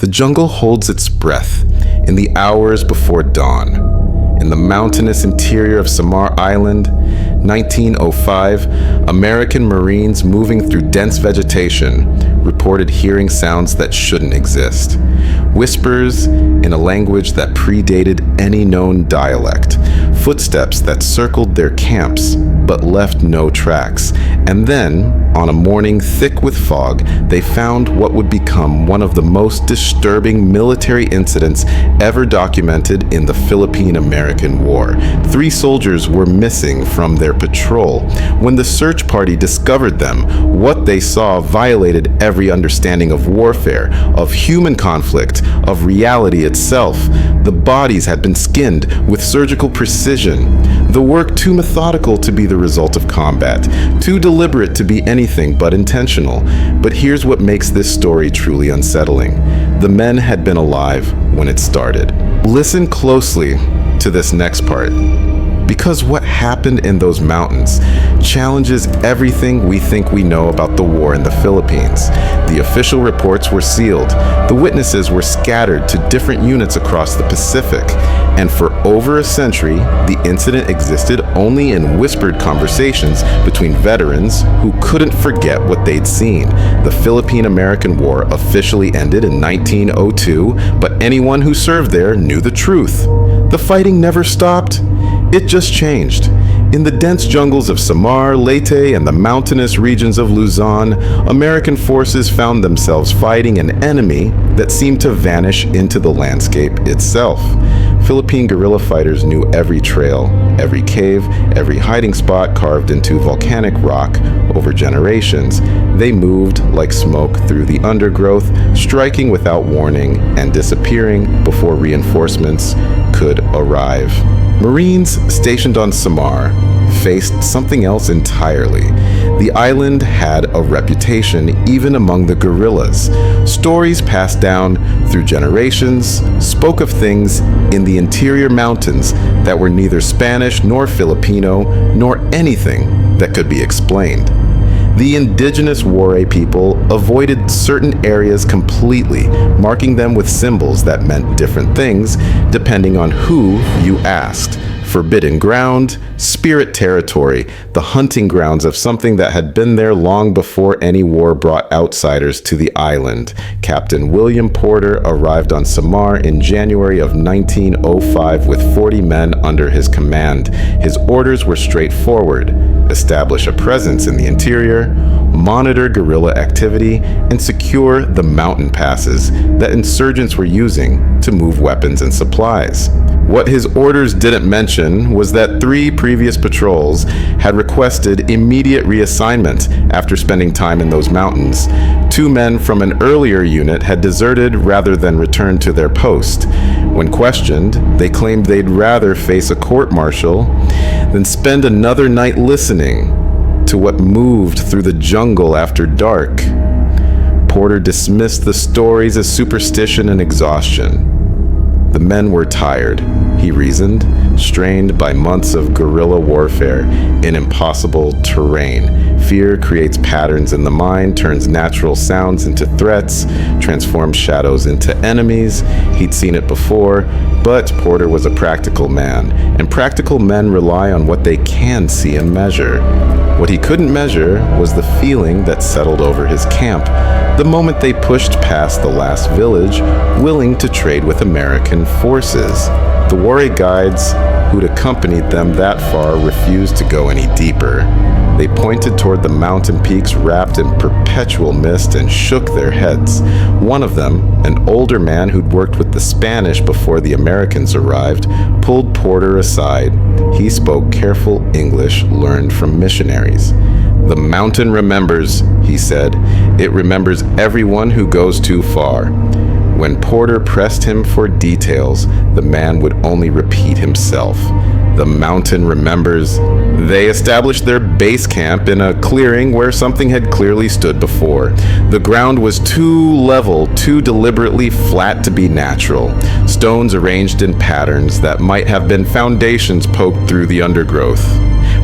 The jungle holds its breath in the hours before dawn. In the mountainous interior of Samar Island, 1905, American Marines moving through dense vegetation reported hearing sounds that shouldn't exist. Whispers in a language that predated any known dialect. Footsteps that circled their camps but left no tracks. And then, on a morning thick with fog, they found what would become one of the most disturbing military incidents ever documented in the Philippine-American War. 3 soldiers were missing from their patrol. When the search party discovered them, what they saw violated every understanding of warfare, of human conflict, of reality itself. The bodies had been skinned with surgical precision, the work too methodical to be the result of combat, too deliberate to be anything but intentional. But here's what makes this story truly unsettling. The men had been alive when it started. Listen closely to this next part, because what happened in those mountains challenges everything we think we know about the war in the Philippines. The official reports were sealed. The witnesses were scattered to different units across the Pacific. And for over a century, the incident existed only in whispered conversations between veterans who couldn't forget what they'd seen. The Philippine-American War officially ended in 1902, but anyone who served there knew the truth. The fighting never stopped. It just changed. In the dense jungles of Samar, Leyte, and the mountainous regions of Luzon, American forces found themselves fighting an enemy that seemed to vanish into the landscape itself. Philippine guerrilla fighters knew every trail, every cave, every hiding spot carved into volcanic rock over generations. They moved like smoke through the undergrowth, striking without warning and disappearing before reinforcements could arrive. Marines stationed on Samar faced something else entirely. The island had a reputation even among the guerrillas. Stories passed down through generations spoke of things in the interior mountains that were neither Spanish nor Filipino nor anything that could be explained. The indigenous Waray people avoided certain areas completely, marking them with symbols that meant different things depending on who you asked. Forbidden ground, spirit territory, the hunting grounds of something that had been there long before any war brought outsiders to the island. Captain William Porter arrived on Samar in January of 1905 with 40 men under his command. His orders were straightforward: establish a presence in the interior, monitor guerrilla activity, and secure the mountain passes that insurgents were using to move weapons and supplies. What his orders didn't mention was that 3 previous patrols had requested immediate reassignment after spending time in those mountains. 2 men from an earlier unit had deserted rather than return to their post. When questioned, they claimed they'd rather face a court-martial than spend another night listening to what moved through the jungle after dark. Porter dismissed the stories as superstition and exhaustion. The men were tired, he reasoned, strained by months of guerrilla warfare in impossible terrain. Fear creates patterns in the mind, turns natural sounds into threats, transforms shadows into enemies. He'd seen it before, but Porter was a practical man, and practical men rely on what they can see and measure. What he couldn't measure was the feeling that settled over his camp the moment they pushed past the last village, willing to trade with American forces. The Waray guides who'd accompanied them that far refused to go any deeper. They pointed toward the mountain peaks wrapped in perpetual mist and shook their heads. One of them, an older man who'd worked with the Spanish before the Americans arrived, pulled Porter aside. He spoke careful English learned from missionaries. "The mountain remembers," he said. "It remembers everyone who goes too far." When Porter pressed him for details, the man would only repeat himself. "The mountain remembers." They established their base camp in a clearing where something had clearly stood before. The ground was too level, too deliberately flat to be natural. Stones arranged in patterns that might have been foundations poked through the undergrowth.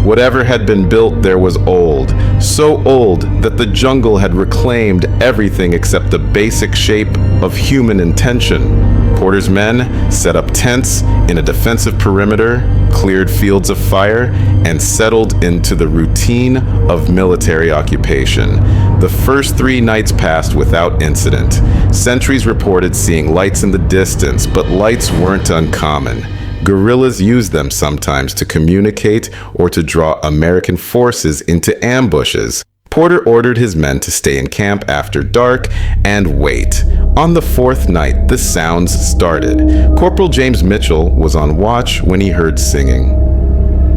Whatever had been built there was old, so old that the jungle had reclaimed everything except the basic shape of human intention. Porter's men set up tents in a defensive perimeter, cleared fields of fire, and settled into the routine of military occupation. The first 3 nights passed without incident. Sentries reported seeing lights in the distance, but lights weren't uncommon. Guerrillas used them sometimes to communicate or to draw American forces into ambushes. Porter ordered his men to stay in camp after dark and wait. On the 4th night, the sounds started. Corporal James Mitchell was on watch when he heard singing.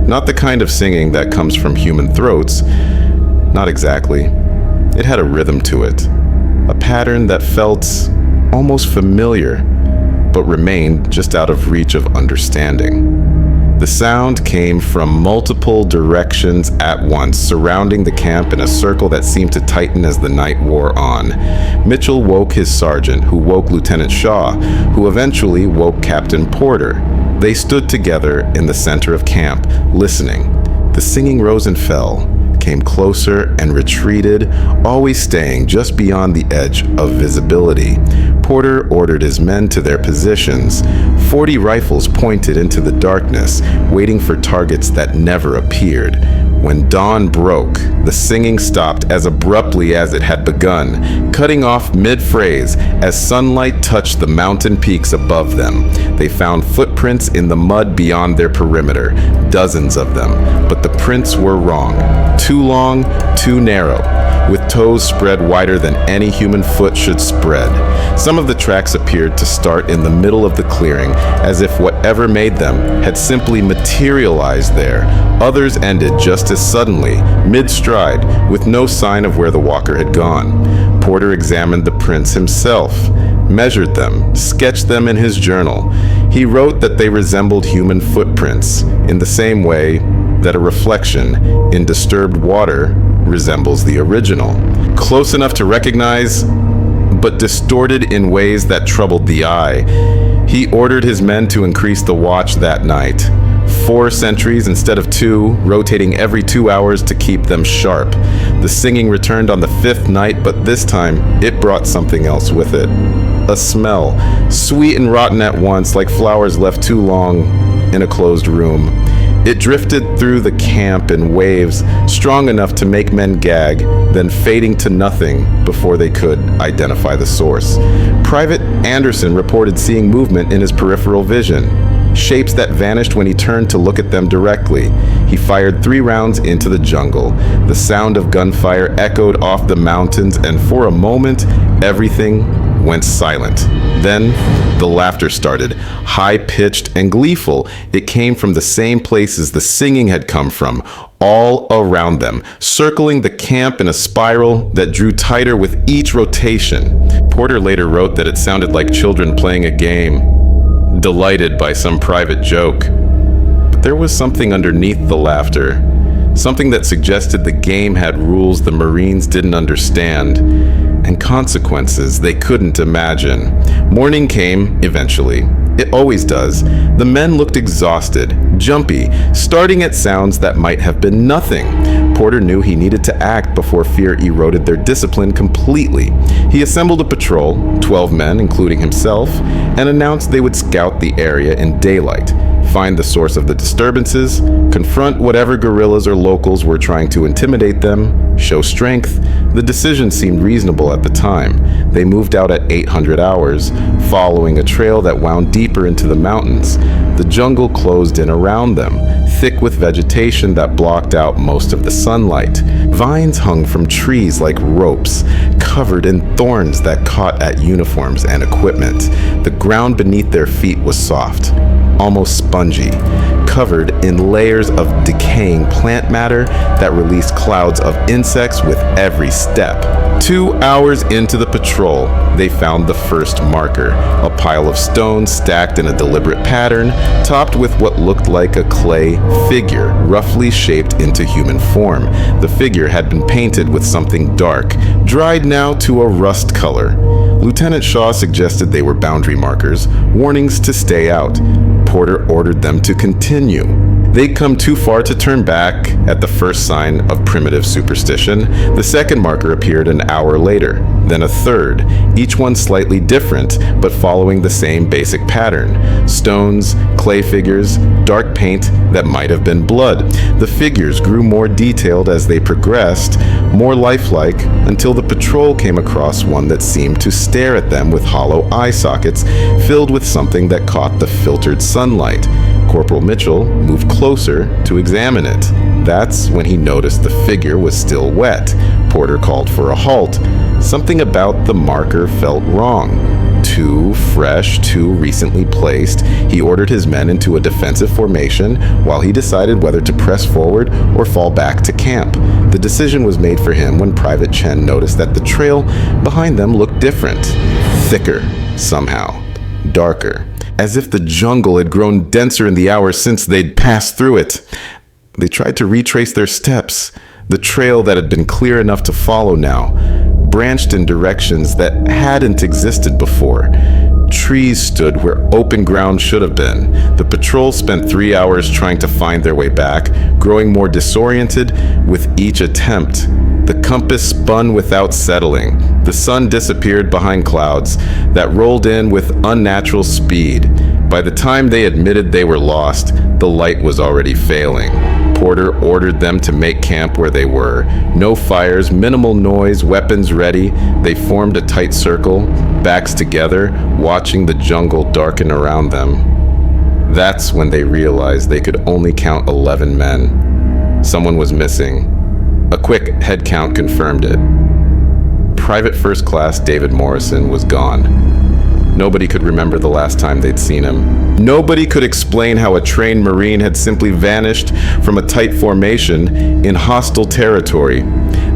Not the kind of singing that comes from human throats. Not exactly. It had a rhythm to it, a pattern that felt almost familiar, but remained just out of reach of understanding. The sound came from multiple directions at once, surrounding the camp in a circle that seemed to tighten as the night wore on. Mitchell woke his sergeant, who woke Lieutenant Shaw, who eventually woke Captain Porter. They stood together in the center of camp, listening. The singing rose and fell, came closer and retreated, always staying just beyond the edge of visibility. Porter ordered his men to their positions. 40 rifles pointed into the darkness, waiting for targets that never appeared. When dawn broke, the singing stopped as abruptly as it had begun, cutting off mid-phrase as sunlight touched the mountain peaks above them. They found footprints in the mud beyond their perimeter, dozens of them, but the prints were wrong. Too long, too narrow, with toes spread wider than any human foot should spread. Some of the tracks appeared to start in the middle of the clearing, as if whatever made them had simply materialized there. Others ended just as suddenly, mid-stride, with no sign of where the walker had gone. Porter examined the prints himself, measured them, sketched them in his journal. He wrote that they resembled human footprints, in the same way that a reflection in disturbed water resembles the original. Close enough to recognize, but distorted in ways that troubled the eye. He ordered his men to increase the watch that night. 4 sentries instead of 2, rotating every 2 hours to keep them sharp. The singing returned on the 5th night, but this time it brought something else with it. A smell, sweet and rotten at once, like flowers left too long in a closed room. It drifted through the camp in waves, strong enough to make men gag, then fading to nothing before they could identify the source. Private Anderson reported seeing movement in his peripheral vision, shapes that vanished when he turned to look at them directly. He fired 3 rounds into the jungle. The sound of gunfire echoed off the mountains, and for a moment, everything went silent. Then, the laughter started, high-pitched and gleeful. It came from the same places the singing had come from, all around them, circling the camp in a spiral that drew tighter with each rotation. Porter later wrote that it sounded like children playing a game, delighted by some private joke. But there was something underneath the laughter, something that suggested the game had rules the Marines didn't understand, and consequences they couldn't imagine. Morning came, eventually. It always does. The men looked exhausted, jumpy, starting at sounds that might have been nothing. Porter knew he needed to act before fear eroded their discipline completely. He assembled a patrol, 12 men, including himself, and announced they would scout the area in daylight, find the source of the disturbances, confront whatever guerrillas or locals were trying to intimidate them, show strength. The decision seemed reasonable at the time. They moved out at 800 hours, following a trail that wound deeper into the mountains. The jungle closed in around them, thick with vegetation that blocked out most of the sunlight. Vines hung from trees like ropes, covered in thorns that caught at uniforms and equipment. The ground beneath their feet was soft, almost spongy, covered in layers of decaying plant matter that released clouds of insects with every step. 2 hours into the patrol, they found the first marker, a pile of stones stacked in a deliberate pattern, topped with what looked like a clay figure, roughly shaped into human form. The figure had been painted with something dark, dried now to a rust color. Lieutenant Shaw suggested they were boundary markers, warnings to stay out. Porter ordered them to continue. They'd come too far to turn back at the first sign of primitive superstition. The second marker appeared an hour later, then a third, each one slightly different, but following the same basic pattern. Stones, clay figures, dark paint that might have been blood. The figures grew more detailed as they progressed, more lifelike, until the patrol came across one that seemed to stare at them with hollow eye sockets filled with something that caught the filtered sunlight. Corporal Mitchell moved closer to examine it. That's when he noticed the figure was still wet. Porter called for a halt. Something about the marker felt wrong. Too fresh, too recently placed. He ordered his men into a defensive formation while he decided whether to press forward or fall back to camp. The decision was made for him when Private Chen noticed that the trail behind them looked different. Thicker, somehow. Darker. As if the jungle had grown denser in the hours since they'd passed through it. They tried to retrace their steps. The trail that had been clear enough to follow now branched in directions that hadn't existed before. Trees stood where open ground should have been. The patrol spent 3 hours trying to find their way back, growing more disoriented with each attempt. The compass spun without settling. The sun disappeared behind clouds that rolled in with unnatural speed. By the time they admitted they were lost, the light was already failing. Porter ordered them to make camp where they were. No fires, minimal noise, weapons ready. They formed a tight circle, backs together, watching the jungle darken around them. That's when they realized they could only count 11 men. Someone was missing. A quick head count confirmed it. Private First Class David Morrison was gone. Nobody could remember the last time they'd seen him. Nobody could explain how a trained Marine had simply vanished from a tight formation in hostile territory.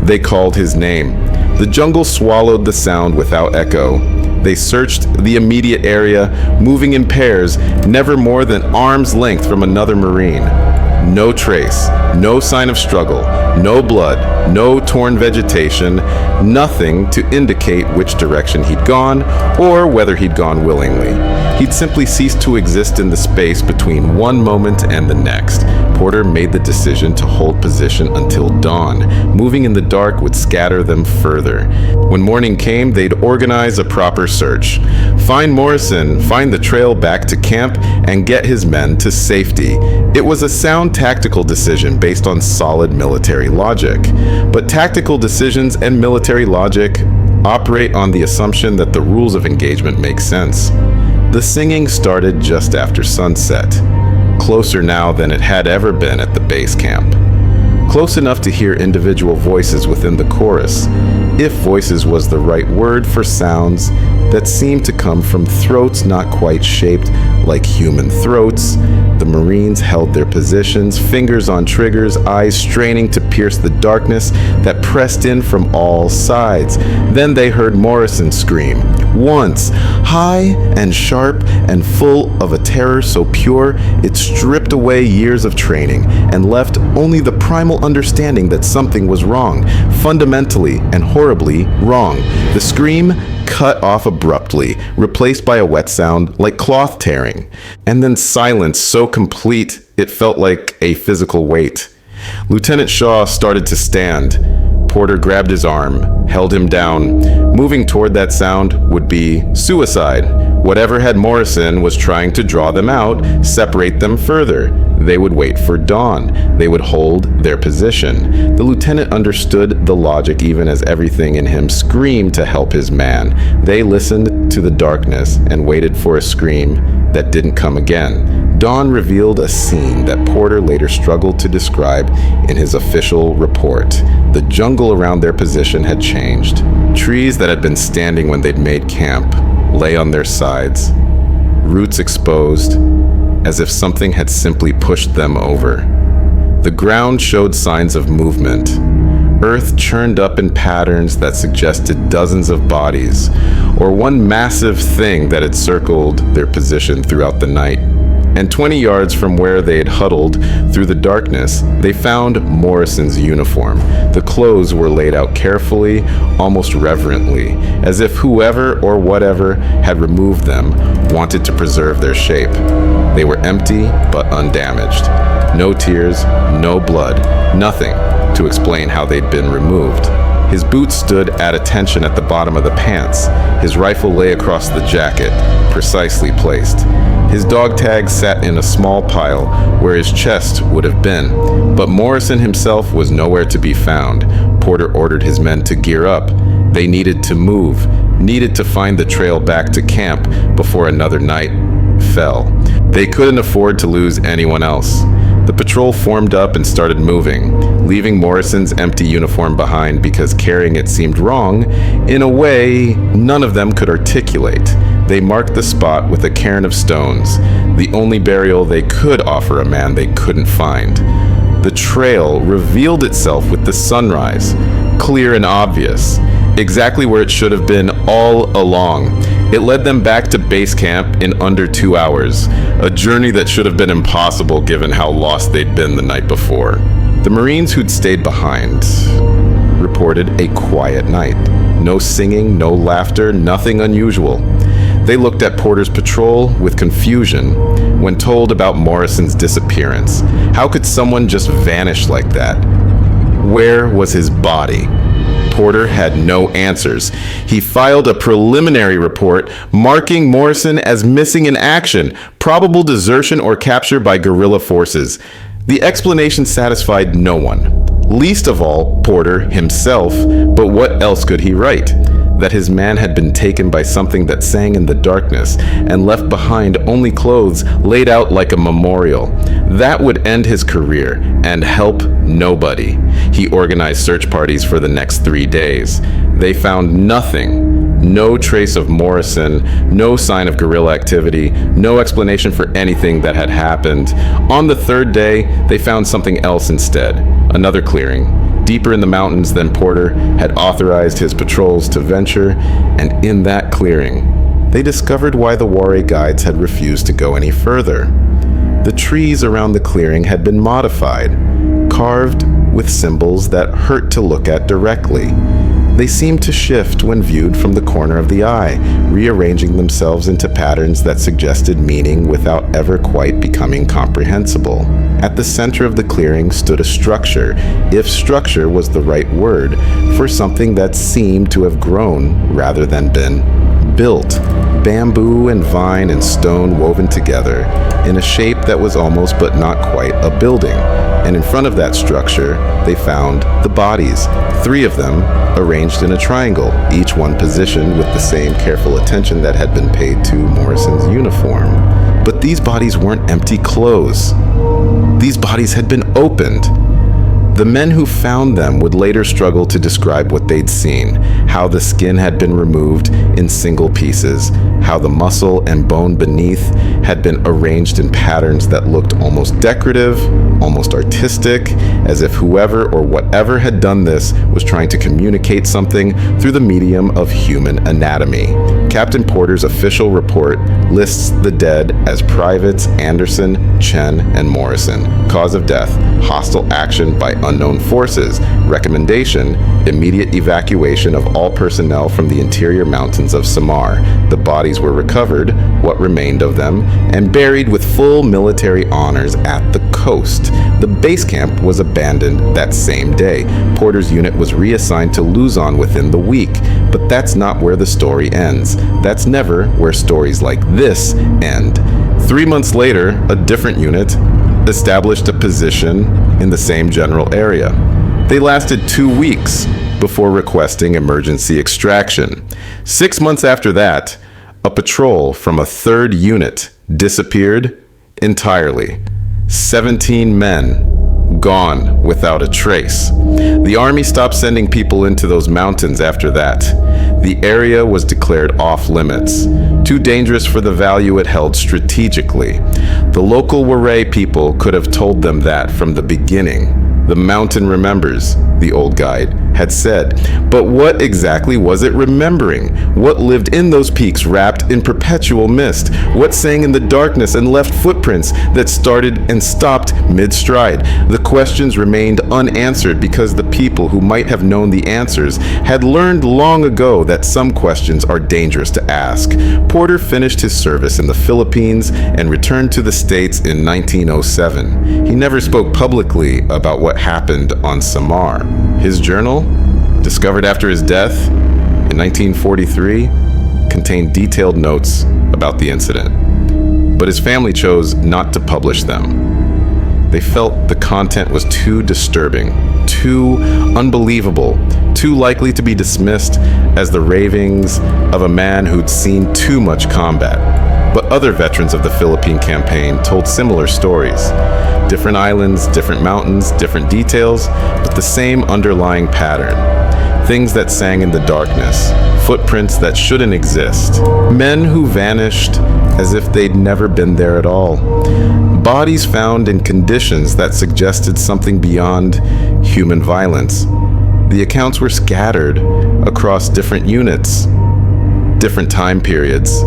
They called his name. The jungle swallowed the sound without echo. They searched the immediate area, moving in pairs, never more than arm's length from another Marine. No trace, no sign of struggle, no blood, no torn vegetation, nothing to indicate which direction he'd gone or whether he'd gone willingly. He'd simply ceased to exist in the space between one moment and the next. Porter made the decision to hold position until dawn. Moving in the dark would scatter them further. When morning came, they'd organize a proper search. Find Morrison, find the trail back to camp, and get his men to safety. It was a sound tactical decision based on solid military logic. But tactical decisions and military logic operate on the assumption that the rules of engagement make sense. The singing started just after sunset, closer now than it had ever been at the base camp. Close enough to hear individual voices within the chorus, if voices was the right word for sounds that seemed to come from throats not quite shaped like human throats. The Marines held their positions, fingers on triggers, eyes straining to pierce the darkness that pressed in from all sides. Then they heard Morrison scream, once, high and sharp and full of a terror so pure it stripped away years of training and left only the primal understanding that something was wrong, fundamentally and horribly wrong. The scream cut off abruptly, replaced by a wet sound like cloth tearing, and then silence so complete it felt like a physical weight. Lieutenant Shaw started to stand. Porter grabbed his arm, held him down. Moving toward that sound would be suicide. Whatever had Morrison was trying to draw them out, separate them further. They would wait for dawn. They would hold their position. The lieutenant understood the logic even as everything in him screamed to help his man. They listened to the darkness and waited for a scream that didn't come again. Dawn revealed a scene that Porter later struggled to describe in his official report. The jungle around their position had changed. Trees that had been standing when they'd made camp lay on their sides, roots exposed, as if something had simply pushed them over. The ground showed signs of movement. Earth churned up in patterns that suggested dozens of bodies, or one massive thing that had circled their position throughout the night. And 20 yards from where they had huddled through the darkness, they found Morrison's uniform. The clothes were laid out carefully, almost reverently, as if whoever or whatever had removed them wanted to preserve their shape. They were empty but undamaged. No tears, no blood, nothing to explain how they'd been removed. His boots stood at attention at the bottom of the pants. His rifle lay across the jacket, precisely placed. His dog tag sat in a small pile where his chest would have been, but Morrison himself was nowhere to be found. Porter ordered his men to gear up. They needed to move, needed to find the trail back to camp before another night fell. They couldn't afford to lose anyone else. The patrol formed up and started moving, leaving Morrison's empty uniform behind because carrying it seemed wrong in a way none of them could articulate. They marked the spot with a cairn of stones, the only burial they could offer a man they couldn't find. The trail revealed itself with the sunrise, clear and obvious, exactly where it should have been all along. It led them back to base camp in under 2 hours, a journey that should have been impossible given how lost they'd been the night before. The Marines who'd stayed behind reported a quiet night. No singing, no laughter, nothing unusual. They looked at Porter's patrol with confusion when told about Morrison's disappearance. How could someone just vanish like that? Where was his body? Porter had no answers. He filed a preliminary report marking Morrison as missing in action, probable desertion or capture by guerrilla forces. The explanation satisfied no one, least of all Porter himself, but what else could he write? That his man had been taken by something that sang in the darkness and left behind only clothes laid out like a memorial. That would end his career and help nobody. He organized search parties for the next 3 days. They found nothing. No trace of Morrison, no sign of guerrilla activity, no explanation for anything that had happened. On the 3rd day, they found something else instead, another clearing, deeper in the mountains than Porter had authorized his patrols to venture, and in that clearing, they discovered why the Warre guides had refused to go any further. The trees around the clearing had been modified, carved with symbols that hurt to look at directly. They seemed to shift when viewed from the corner of the eye, rearranging themselves into patterns that suggested meaning without ever quite becoming comprehensible. At the center of the clearing stood a structure, if structure was the right word, for something that seemed to have grown rather than been built. Bamboo and vine and stone woven together in a shape that was almost but not quite a building. And in front of that structure, they found the bodies, 3 of them arranged in a triangle, each one positioned with the same careful attention that had been paid to Morrison's uniform. But these bodies weren't empty clothes. These bodies had been opened. The men who found them would later struggle to describe what they'd seen, how the skin had been removed in single pieces, how the muscle and bone beneath had been arranged in patterns that looked almost decorative, almost artistic, as if whoever or whatever had done this was trying to communicate something through the medium of human anatomy. Captain Porter's official report lists the dead as Privates Anderson, Chen, and Morrison. Cause of death, hostile action by unknown forces. Recommendation, immediate evacuation of all personnel from the interior mountains of Samar. The bodies were recovered, what remained of them, and buried with full military honors at the coast. The base camp was abandoned that same day. Porter's unit was reassigned to Luzon within the week, but that's not where the story ends. That's never where stories like this end. 3 months later, a different unit established a position in the same general area. They lasted 2 weeks before requesting emergency extraction. 6 months after that, a patrol from a 3rd unit disappeared entirely. 17 men gone without a trace. The army stopped sending people into those mountains after that. The area was declared off limits, too dangerous for the value it held strategically. The local Warre people could have told them that from the beginning. The mountain remembers, the old guide had said. But what exactly was it remembering? What lived in those peaks wrapped in perpetual mist? What sang in the darkness and left footprints that started and stopped mid-stride? The questions remained unanswered because the people who might have known the answers had learned long ago that some questions are dangerous to ask. Porter finished his service in the Philippines and returned to the States in 1907. He never spoke publicly about what happened on Samar. His journal, discovered after his death in 1943, contained detailed notes about the incident, but his family chose not to publish them. They felt the content was too disturbing, too unbelievable, too likely to be dismissed as the ravings of a man who'd seen too much combat. But other veterans of the Philippine campaign told similar stories. Different islands, different mountains, different details, but the same underlying pattern. Things that sang in the darkness, footprints that shouldn't exist, men who vanished as if they'd never been there at all, bodies found in conditions that suggested something beyond human violence. The accounts were scattered across different units, different time periods,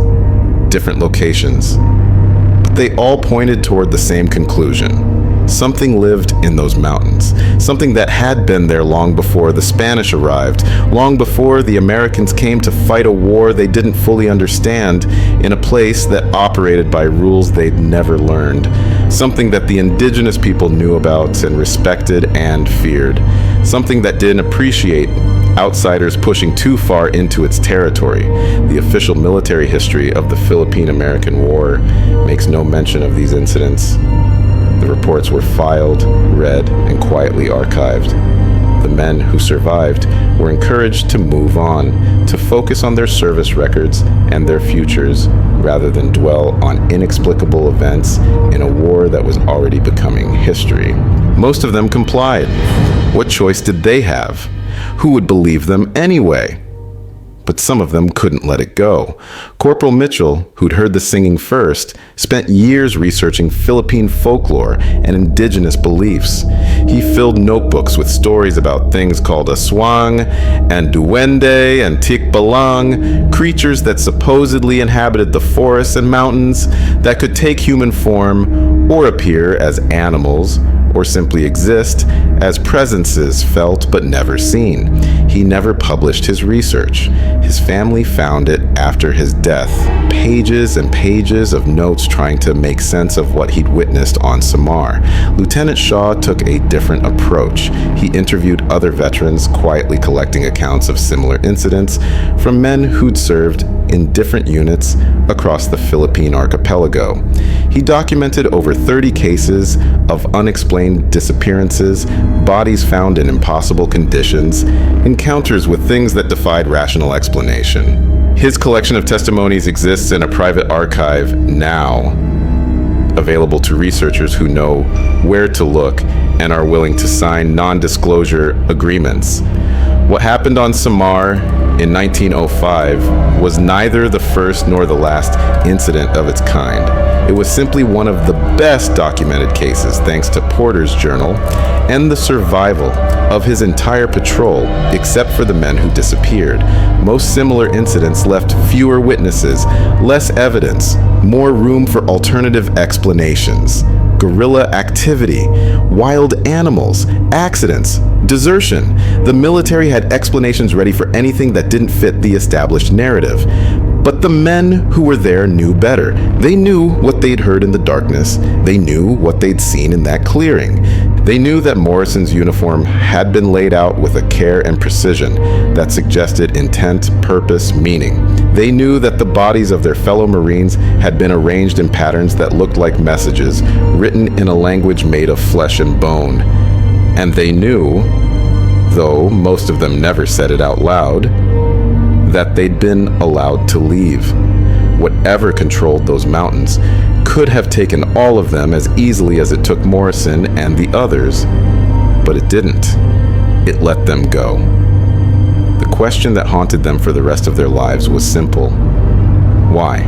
different locations, but they all pointed toward the same conclusion. Something lived in those mountains, something that had been there long before the Spanish arrived, long before the Americans came to fight a war they didn't fully understand in a place that operated by rules they'd never learned, something that the indigenous people knew about and respected and feared, something that didn't appreciate outsiders pushing too far into its territory. The official military history of the Philippine-American War makes no mention of these incidents. The reports were filed, read, and quietly archived. The men who survived were encouraged to move on, to focus on their service records and their futures, rather than dwell on inexplicable events in a war that was already becoming history. Most of them complied. What choice did they have? Who would believe them anyway? But some of them couldn't let it go. Corporal Mitchell, who'd heard the singing first, spent years researching Philippine folklore and indigenous beliefs. He filled notebooks with stories about things called aswang and duwende and tikbalang, creatures that supposedly inhabited the forests and mountains, that could take human form or appear as animals, or simply exist as presences felt but never seen. He never published his research. His family found it after his death. Pages and pages of notes trying to make sense of what he'd witnessed on Samar. Lieutenant Shaw took a different approach. He interviewed other veterans, quietly collecting accounts of similar incidents from men who'd served in different units across the Philippine archipelago. He documented over 30 cases of unexplained disappearances, bodies found in impossible conditions, encounters with things that defied rational explanation. His collection of testimonies exists in a private archive now, available to researchers who know where to look and are willing to sign non-disclosure agreements. What happened on Samar in 1905 was neither the first nor the last incident of its kind. It was simply one of the best documented cases thanks to Porter's journal and the survival of his entire patrol, except for the men who disappeared. Most similar incidents left fewer witnesses, less evidence, more room for alternative explanations. Guerrilla activity, wild animals, accidents, desertion. The military had explanations ready for anything that didn't fit the established narrative. But the men who were there knew better. They knew what they'd heard in the darkness. They knew what they'd seen in that clearing. They knew that Morrison's uniform had been laid out with a care and precision that suggested intent, purpose, meaning. They knew that the bodies of their fellow Marines had been arranged in patterns that looked like messages, written in a language made of flesh and bone. And they knew, though most of them never said it out loud, that they'd been allowed to leave. Whatever controlled those mountains could have taken all of them as easily as it took Morrison and the others, but it didn't. It let them go. The question that haunted them for the rest of their lives was simple. Why?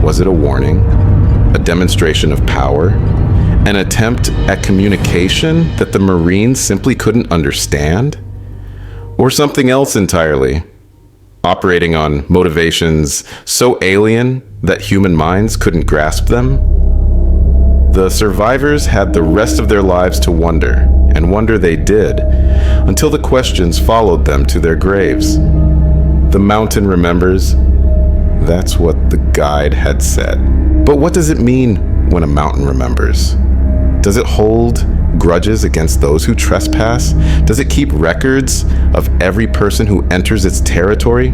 Was it a warning? A demonstration of power? An attempt at communication that the Marines simply couldn't understand? Or something else entirely, operating on motivations so alien that human minds couldn't grasp them? The survivors had the rest of their lives to wonder, and wonder they did, until the questions followed them to their graves. The mountain remembers. That's what the guide had said. But what does it mean when a mountain remembers? Does it hold grudges against those who trespass? Does it keep records of every person who enters its territory?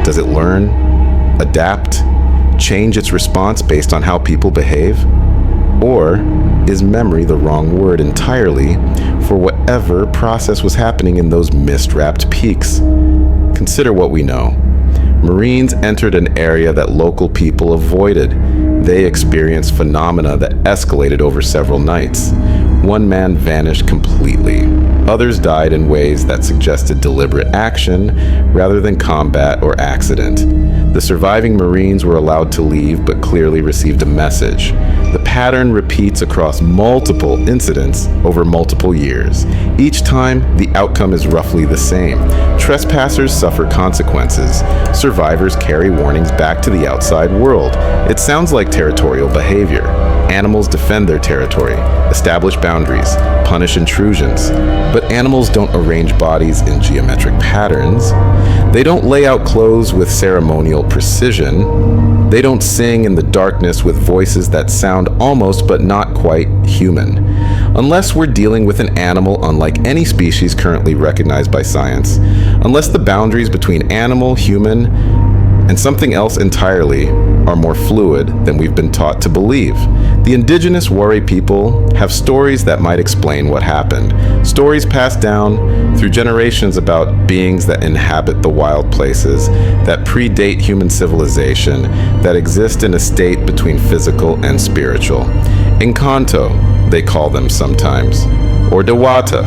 Does it learn, adapt, change its response based on how people behave? Or is memory the wrong word entirely for whatever process was happening in those mist-wrapped peaks? Consider what we know. Marines entered an area that local people avoided. They experienced phenomena that escalated over several nights. One man vanished completely. Others died in ways that suggested deliberate action rather than combat or accident. The surviving Marines were allowed to leave but clearly received a message. The pattern repeats across multiple incidents over multiple years. Each time, the outcome is roughly the same. Trespassers suffer consequences. Survivors carry warnings back to the outside world. It sounds like territorial behavior. Animals defend their territory, establish boundaries, punish intrusions. But animals don't arrange bodies in geometric patterns. They don't lay out clothes with ceremonial precision. They don't sing in the darkness with voices that sound almost but not quite human. Unless we're dealing with an animal unlike any species currently recognized by science. Unless the boundaries between animal, human, and something else entirely are more fluid than we've been taught to believe. The indigenous Wari people have stories that might explain what happened. Stories passed down through generations about beings that inhabit the wild places, that predate human civilization, that exist in a state between physical and spiritual. Encanto, they call them sometimes, or Dewata,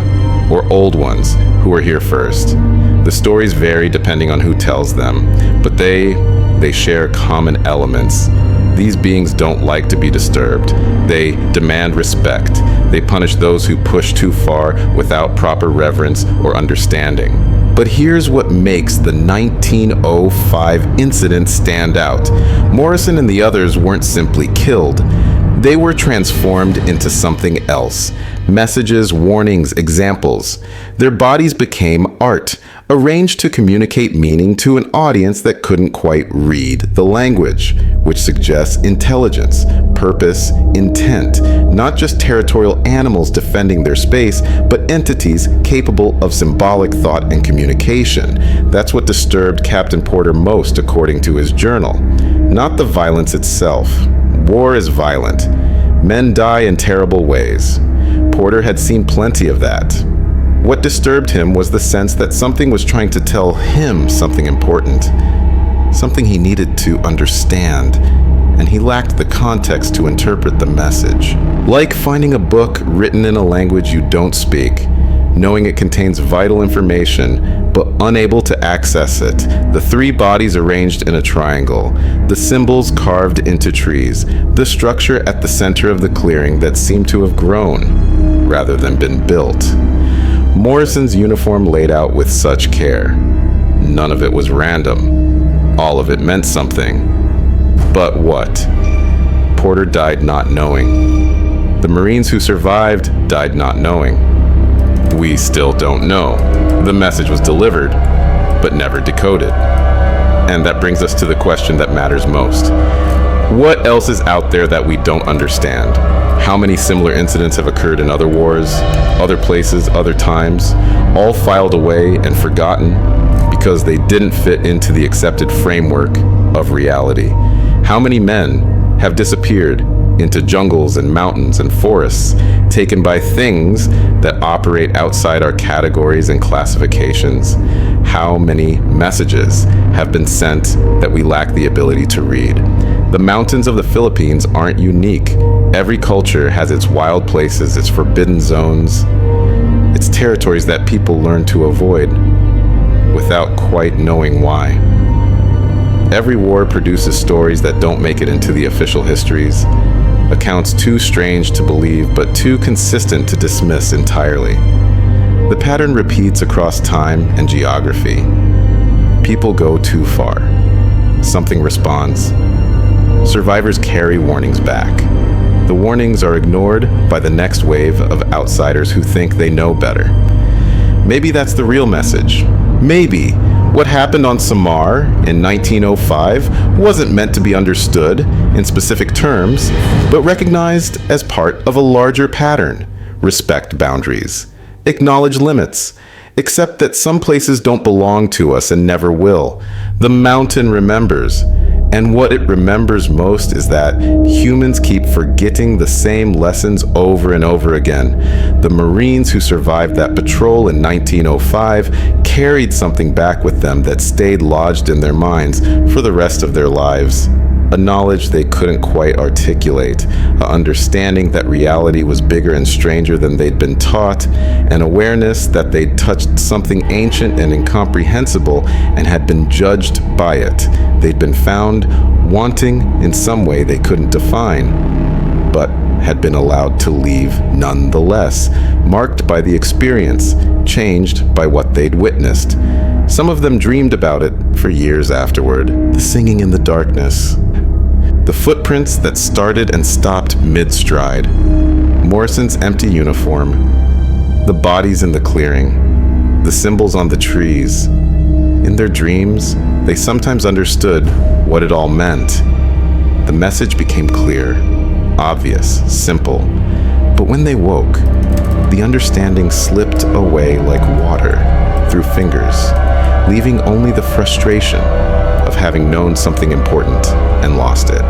or old ones who were here first. The stories vary depending on who tells them, but they share common elements. These beings don't like to be disturbed. They demand respect. They punish those who push too far without proper reverence or understanding. But here's what makes the 1905 incident stand out. Morrison and the others weren't simply killed. They were transformed into something else. Messages, warnings, examples. Their bodies became art, arranged to communicate meaning to an audience that couldn't quite read the language, which suggests intelligence, purpose, intent, not just territorial animals defending their space, but entities capable of symbolic thought and communication. That's what disturbed Captain Porter most, according to his journal. Not the violence itself. War is violent. Men die in terrible ways. Porter had seen plenty of that. What disturbed him was the sense that something was trying to tell him something important, something he needed to understand, and he lacked the context to interpret the message. Like finding a book written in a language you don't speak, knowing it contains vital information, but unable to access it. The three bodies arranged in a triangle, the symbols carved into trees, the structure at the center of the clearing that seemed to have grown, rather than been built. Morrison's uniform laid out with such care. None of it was random. All of it meant something. But what? Porter died not knowing. The Marines who survived died not knowing. We still don't know. The message was delivered, but never decoded. And that brings us to the question that matters most. What else is out there that we don't understand? How many similar incidents have occurred in other wars, other places, other times, all filed away and forgotten because they didn't fit into the accepted framework of reality? How many men have disappeared into jungles and mountains and forests, taken by things that operate outside our categories and classifications? How many messages have been sent that we lack the ability to read? The mountains of the Philippines aren't unique. Every culture has its wild places, its forbidden zones, its territories that people learn to avoid without quite knowing why. Every war produces stories that don't make it into the official histories, accounts too strange to believe but too consistent to dismiss entirely. The pattern repeats across time and geography. People go too far. Something responds. Survivors carry warnings back. The warnings are ignored by the next wave of outsiders who think they know better. Maybe that's the real message. Maybe what happened on Samar in 1905 wasn't meant to be understood in specific terms, but recognized as part of a larger pattern. Respect boundaries. Acknowledge limits. Accept that some places don't belong to us and never will. The mountain remembers. And what it remembers most is that humans keep forgetting the same lessons over and over again. The Marines who survived that patrol in 1905 carried something back with them that stayed lodged in their minds for the rest of their lives. A knowledge they couldn't quite articulate, an understanding that reality was bigger and stranger than they'd been taught, an awareness that they'd touched something ancient and incomprehensible and had been judged by it. They'd been found wanting in some way they couldn't define, but had been allowed to leave nonetheless, marked by the experience, changed by what they'd witnessed. Some of them dreamed about it for years afterward. The singing in the darkness. The footprints that started and stopped mid-stride. Morrison's empty uniform. The bodies in the clearing. The symbols on the trees. In their dreams, they sometimes understood what it all meant. The message became clear, obvious, simple. But when they woke, the understanding slipped away like water through fingers, leaving only the frustration of having known something important and lost it.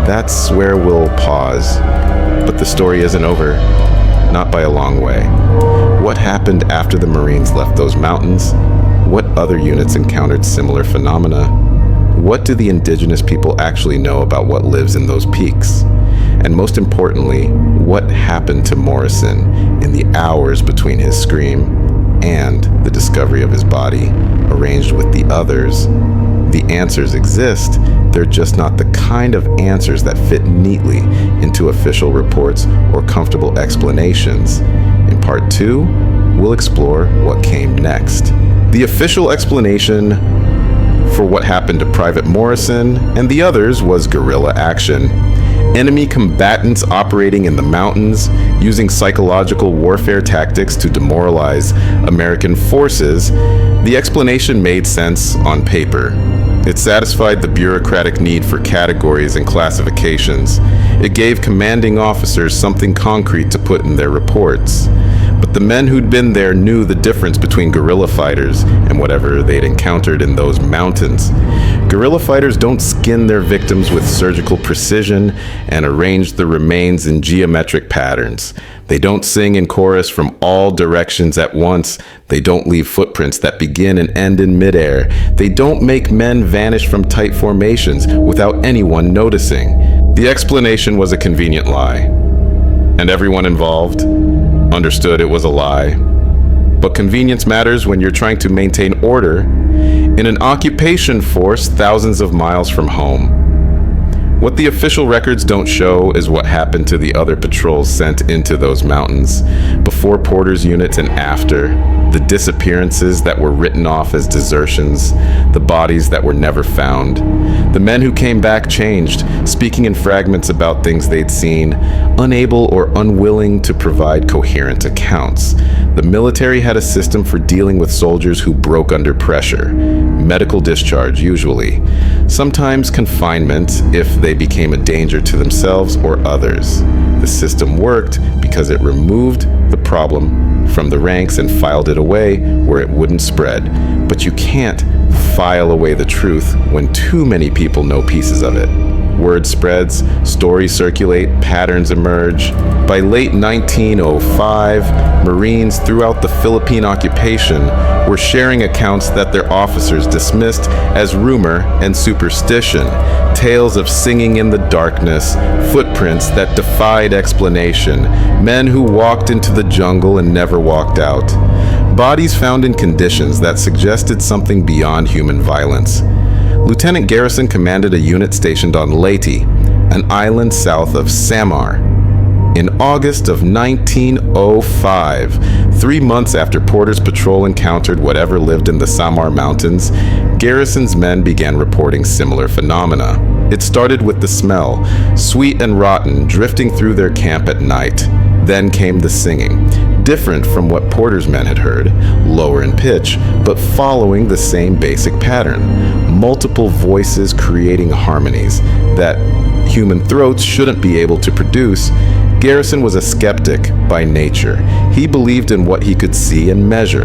That's where we'll pause, but the story isn't over, not by a long way. What happened after the Marines left those mountains? What other units encountered similar phenomena? What do the indigenous people actually know about what lives in those peaks? And most importantly, what happened to Morrison in the hours between his scream and the discovery of his body, arranged with the others? The answers exist, they're just not the kind of answers that fit neatly into official reports or comfortable explanations. In part 2, we'll explore what came next. The official explanation for what happened to Private Morrison and the others was guerrilla action. Enemy combatants operating in the mountains, using psychological warfare tactics to demoralize American forces. The explanation made sense on paper. It satisfied the bureaucratic need for categories and classifications. It gave commanding officers something concrete to put in their reports. But the men who'd been there knew the difference between guerrilla fighters and whatever they'd encountered in those mountains. Guerrilla fighters don't skin their victims with surgical precision and arrange the remains in geometric patterns. They don't sing in chorus from all directions at once. They don't leave footprints that begin and end in midair. They don't make men vanish from tight formations without anyone noticing. The explanation was a convenient lie, and everyone involved understood it was a lie. But convenience matters when you're trying to maintain order in an occupation force thousands of miles from home. What the official records don't show is what happened to the other patrols sent into those mountains, before Porter's units and after, the disappearances that were written off as desertions, the bodies that were never found. The men who came back changed, speaking in fragments about things they'd seen, unable or unwilling to provide coherent accounts. The military had a system for dealing with soldiers who broke under pressure. Medical discharge, usually. Sometimes confinement if they became a danger to themselves or others. The system worked because it removed the problem from the ranks and filed it away where it wouldn't spread. But you can't file away the truth when too many people know pieces of it. Word spreads, stories circulate, patterns emerge. By late 1905, Marines throughout the Philippine occupation were sharing accounts that their officers dismissed as rumor and superstition. Tales of singing in the darkness, footprints that defied explanation, men who walked into the jungle and never walked out. Bodies found in conditions that suggested something beyond human violence. Lieutenant Garrison commanded a unit stationed on Leyte, an island south of Samar. In August of 1905, 3 months after Porter's patrol encountered whatever lived in the Samar Mountains, Garrison's men began reporting similar phenomena. It started with the smell, sweet and rotten, drifting through their camp at night. Then came the singing, different from what Porter's men had heard, lower in pitch, but following the same basic pattern. Multiple voices creating harmonies that human throats shouldn't be able to produce. Garrison was a skeptic by nature. He believed in what he could see and measure.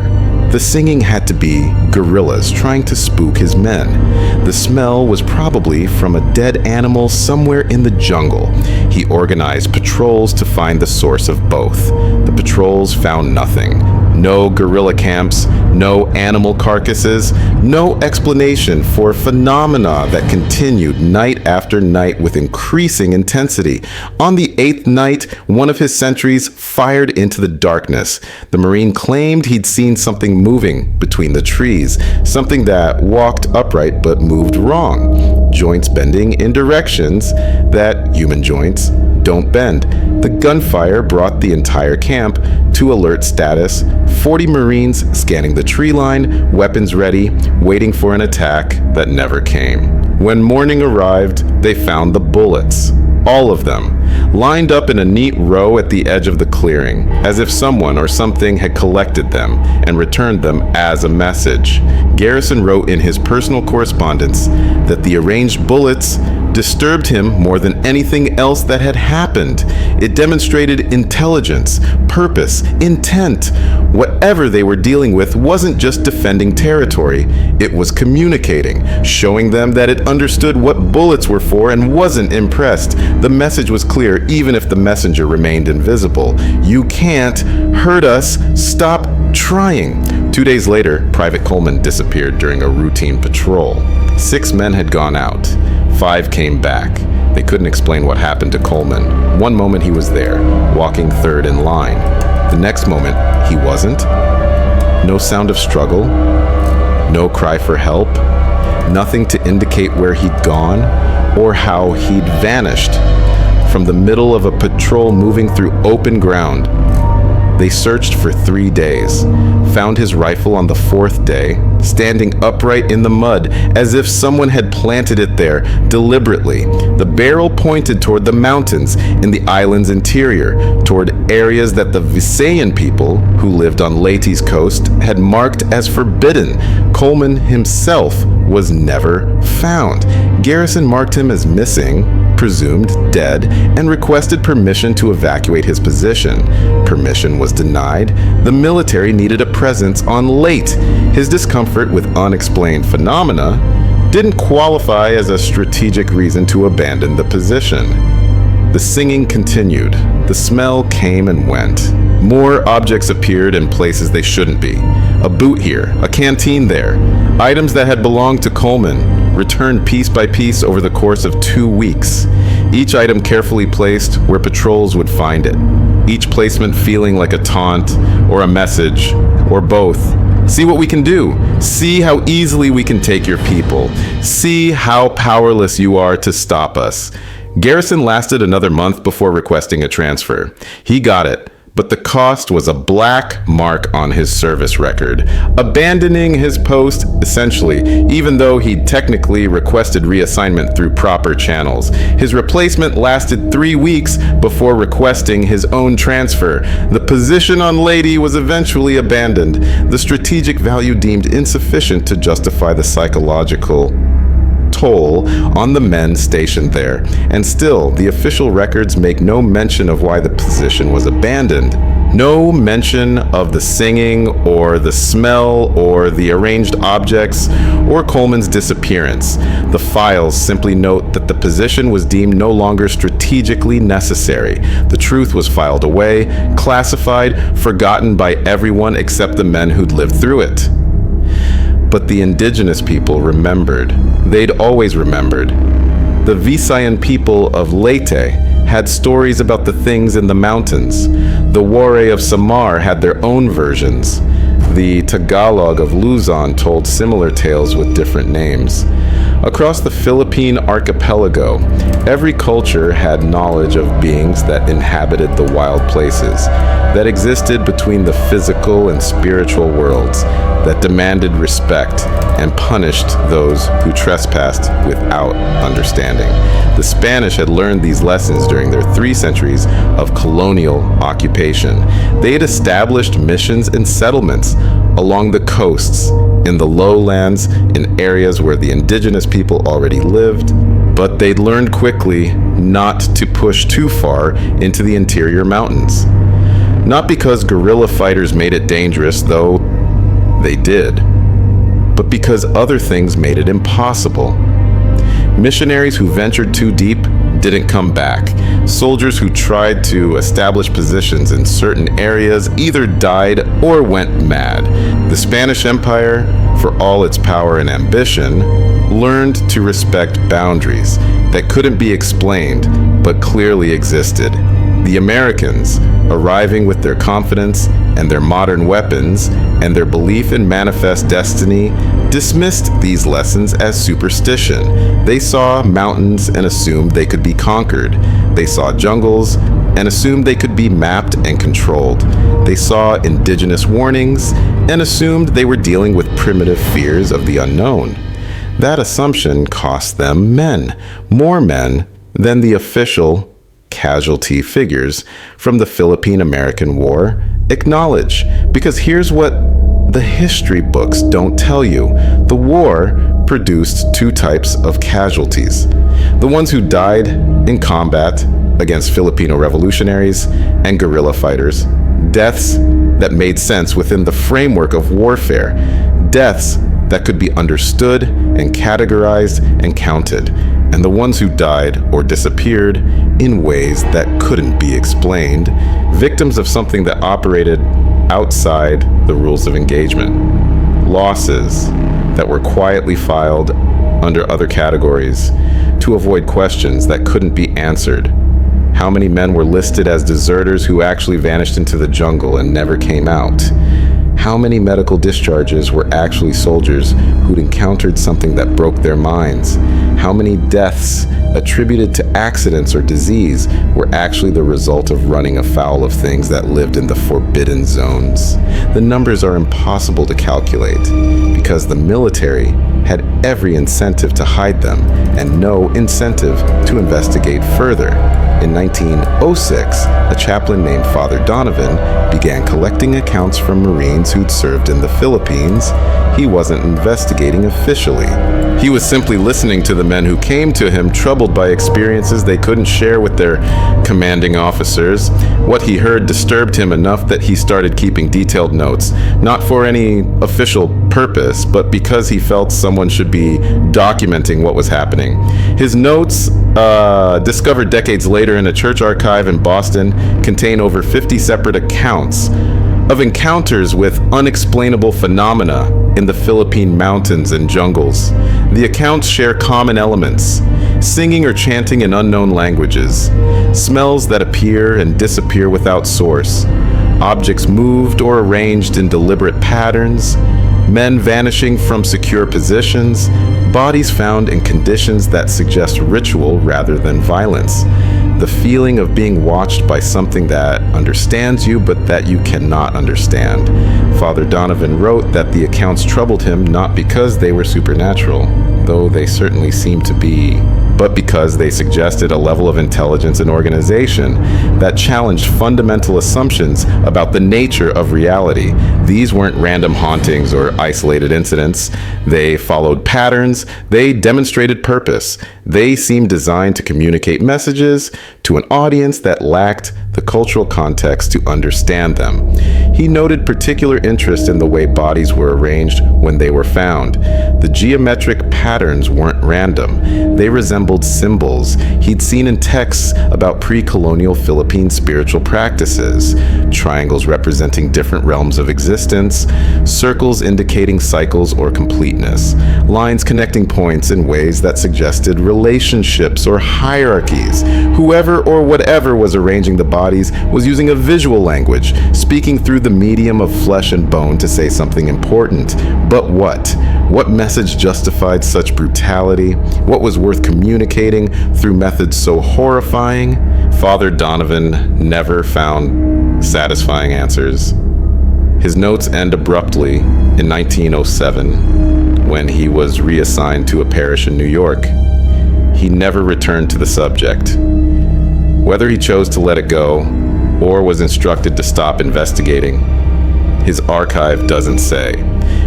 The singing had to be guerrillas trying to spook his men. The smell was probably from a dead animal somewhere in the jungle. He organized patrols to find the source of both. The patrols found nothing. No guerrilla camps, no animal carcasses, no explanation for phenomena that continued night after night with increasing intensity. On the 8th night, one of his sentries fired into the darkness. The Marine claimed he'd seen something moving between the trees, something that walked upright but moved wrong, joints bending in directions that human joints don't bend. The gunfire brought the entire camp to alert status, 40 Marines scanning the tree line, weapons ready, waiting for an attack that never came. When morning arrived, they found the bullets, all of them, lined up in a neat row at the edge of the clearing, as if someone or something had collected them and returned them as a message. Garrison wrote in his personal correspondence that the arranged bullets disturbed him more than anything else that had happened. It demonstrated intelligence, purpose, intent. Whatever they were dealing with wasn't just defending territory, it was communicating, showing them that it understood what bullets were for and wasn't impressed. The message was clear even if the messenger remained invisible. You can't hurt us. Stop trying. 2 days later, Private Coleman disappeared during a routine patrol. 6 men had gone out. 5 came back. They couldn't explain what happened to Coleman. One moment he was there, walking third in line. The next moment, he wasn't. No sound of struggle. No cry for help. Nothing to indicate where he'd gone or how he'd vanished. From the middle of a patrol moving through open ground, they searched for 3 days, found his rifle on the 4th day, standing upright in the mud, as if someone had planted it there deliberately. The barrel pointed toward the mountains in the island's interior, toward areas that the Visayan people, who lived on Leyte's coast, had marked as forbidden. Coleman himself was never found. Garrison marked him as missing, presumed dead, and requested permission to evacuate his position. Permission was denied. The military needed a presence on Leyte. His discomfort with unexplained phenomena didn't qualify as a strategic reason to abandon the position. The singing continued. The smell came and went. More objects appeared in places they shouldn't be. A boot here, a canteen there. Items that had belonged to Coleman returned piece by piece over the course of 2 weeks. Each item carefully placed where patrols would find it. Each placement feeling like a taunt or a message or both. See what we can do. See how easily we can take your people. See how powerless you are to stop us. Garrison lasted another month before requesting a transfer. He got it, but the cost was a black mark on his service record, abandoning his post essentially, even though he'd technically requested reassignment through proper channels. His replacement lasted 3 weeks before requesting his own transfer. The position on Leyte was eventually abandoned, the strategic value deemed insufficient to justify the psychological toll on the men stationed there, and still the official records make no mention of why the position was abandoned. No mention of the singing or the smell or the arranged objects or Coleman's disappearance. The files simply note that the position was deemed no longer strategically necessary. The truth was filed away, classified, forgotten by everyone except the men who'd lived through it. But the indigenous people remembered. They'd always remembered. The Visayan people of Leyte had stories about the things in the mountains. The Ware of Samar had their own versions. The Tagalog of Luzon told similar tales with different names. Across the Philippine archipelago, Every culture had knowledge of beings that inhabited the wild places, that existed between the physical and spiritual worlds, that demanded respect and punished those who trespassed without understanding. The Spanish had learned these lessons during their 3 centuries of colonial occupation. They had established missions and settlements along the coasts, in the lowlands, in areas where the indigenous people already lived, but they'd learned quickly not to push too far into the interior mountains. Not because guerrilla fighters made it dangerous, though they did, but because other things made it impossible. Missionaries who ventured too deep didn't come back. Soldiers who tried to establish positions in certain areas either died or went mad. The Spanish Empire, for all its power and ambition, learned to respect boundaries that couldn't be explained but clearly existed. The Americans, arriving with their confidence and their modern weapons and their belief in manifest destiny, dismissed these lessons as superstition. They saw mountains and assumed they could be conquered. They saw jungles and assumed they could be mapped and controlled. They saw indigenous warnings and assumed they were dealing with primitive fears of the unknown. That assumption cost them men, more men than the official casualty figures from the Philippine-American War acknowledge. Because here's what the history books don't tell you. The war produced 2 types of casualties. The ones who died in combat against Filipino revolutionaries and guerrilla fighters. Deaths that made sense within the framework of warfare. Deaths that could be understood and categorized and counted. And the ones who died or disappeared in ways that couldn't be explained, victims of something that operated outside the rules of engagement. Losses that were quietly filed under other categories to avoid questions that couldn't be answered. How many men were listed as deserters who actually vanished into the jungle and never came out? How many medical discharges were actually soldiers who'd encountered something that broke their minds? How many deaths attributed to accidents or disease were actually the result of running afoul of things that lived in the forbidden zones? The numbers are impossible to calculate because the military had every incentive to hide them and no incentive to investigate further. In 1906, a chaplain named Father Donovan began collecting accounts from Marines who'd served in the Philippines. He wasn't investigating officially. He was simply listening to the men who came to him troubled by experiences they couldn't share with their commanding officers. What he heard disturbed him enough that he started keeping detailed notes, not for any official purpose, but because he felt someone should be documenting what was happening. His notes, discovered decades later in a church archive in Boston, contain over 50 separate accounts of encounters with unexplainable phenomena in the Philippine mountains and jungles. The accounts share common elements: singing or chanting in unknown languages, smells that appear and disappear without source, objects moved or arranged in deliberate patterns, men vanishing from secure positions, bodies found in conditions that suggest ritual rather than violence. The feeling of being watched by something that understands you but that you cannot understand. Father Donovan wrote that the accounts troubled him not because they were supernatural, though they certainly seemed to be, but because they suggested a level of intelligence and organization that challenged fundamental assumptions about the nature of reality. These weren't random hauntings or isolated incidents. They followed patterns. They demonstrated purpose. They seemed designed to communicate messages to an audience that lacked the cultural context to understand them. He noted particular interest in the way bodies were arranged when they were found. The geometric patterns weren't random. They resembled symbols he'd seen in texts about pre-colonial Philippine spiritual practices. Triangles representing different realms of existence, circles indicating cycles or completeness, lines connecting points in ways that suggested relationships or hierarchies. Whoever or whatever was arranging the bodies was using a visual language, speaking through the medium of flesh and bone to say something important. But what? What message justified such brutality? What was worth communicating through methods so horrifying? Father Donovan never found satisfying answers. His notes end abruptly in 1907 when he was reassigned to a parish in New York. He never returned to the subject. Whether he chose to let it go or was instructed to stop investigating, his archive doesn't say.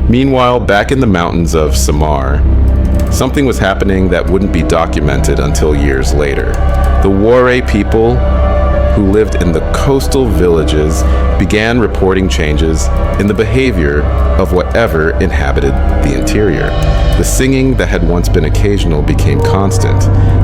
Meanwhile, back in the mountains of Samar, something was happening that wouldn't be documented until years later. The Waray people who lived in the coastal villages began reporting changes in the behavior of whatever inhabited the interior. The singing that had once been occasional became constant.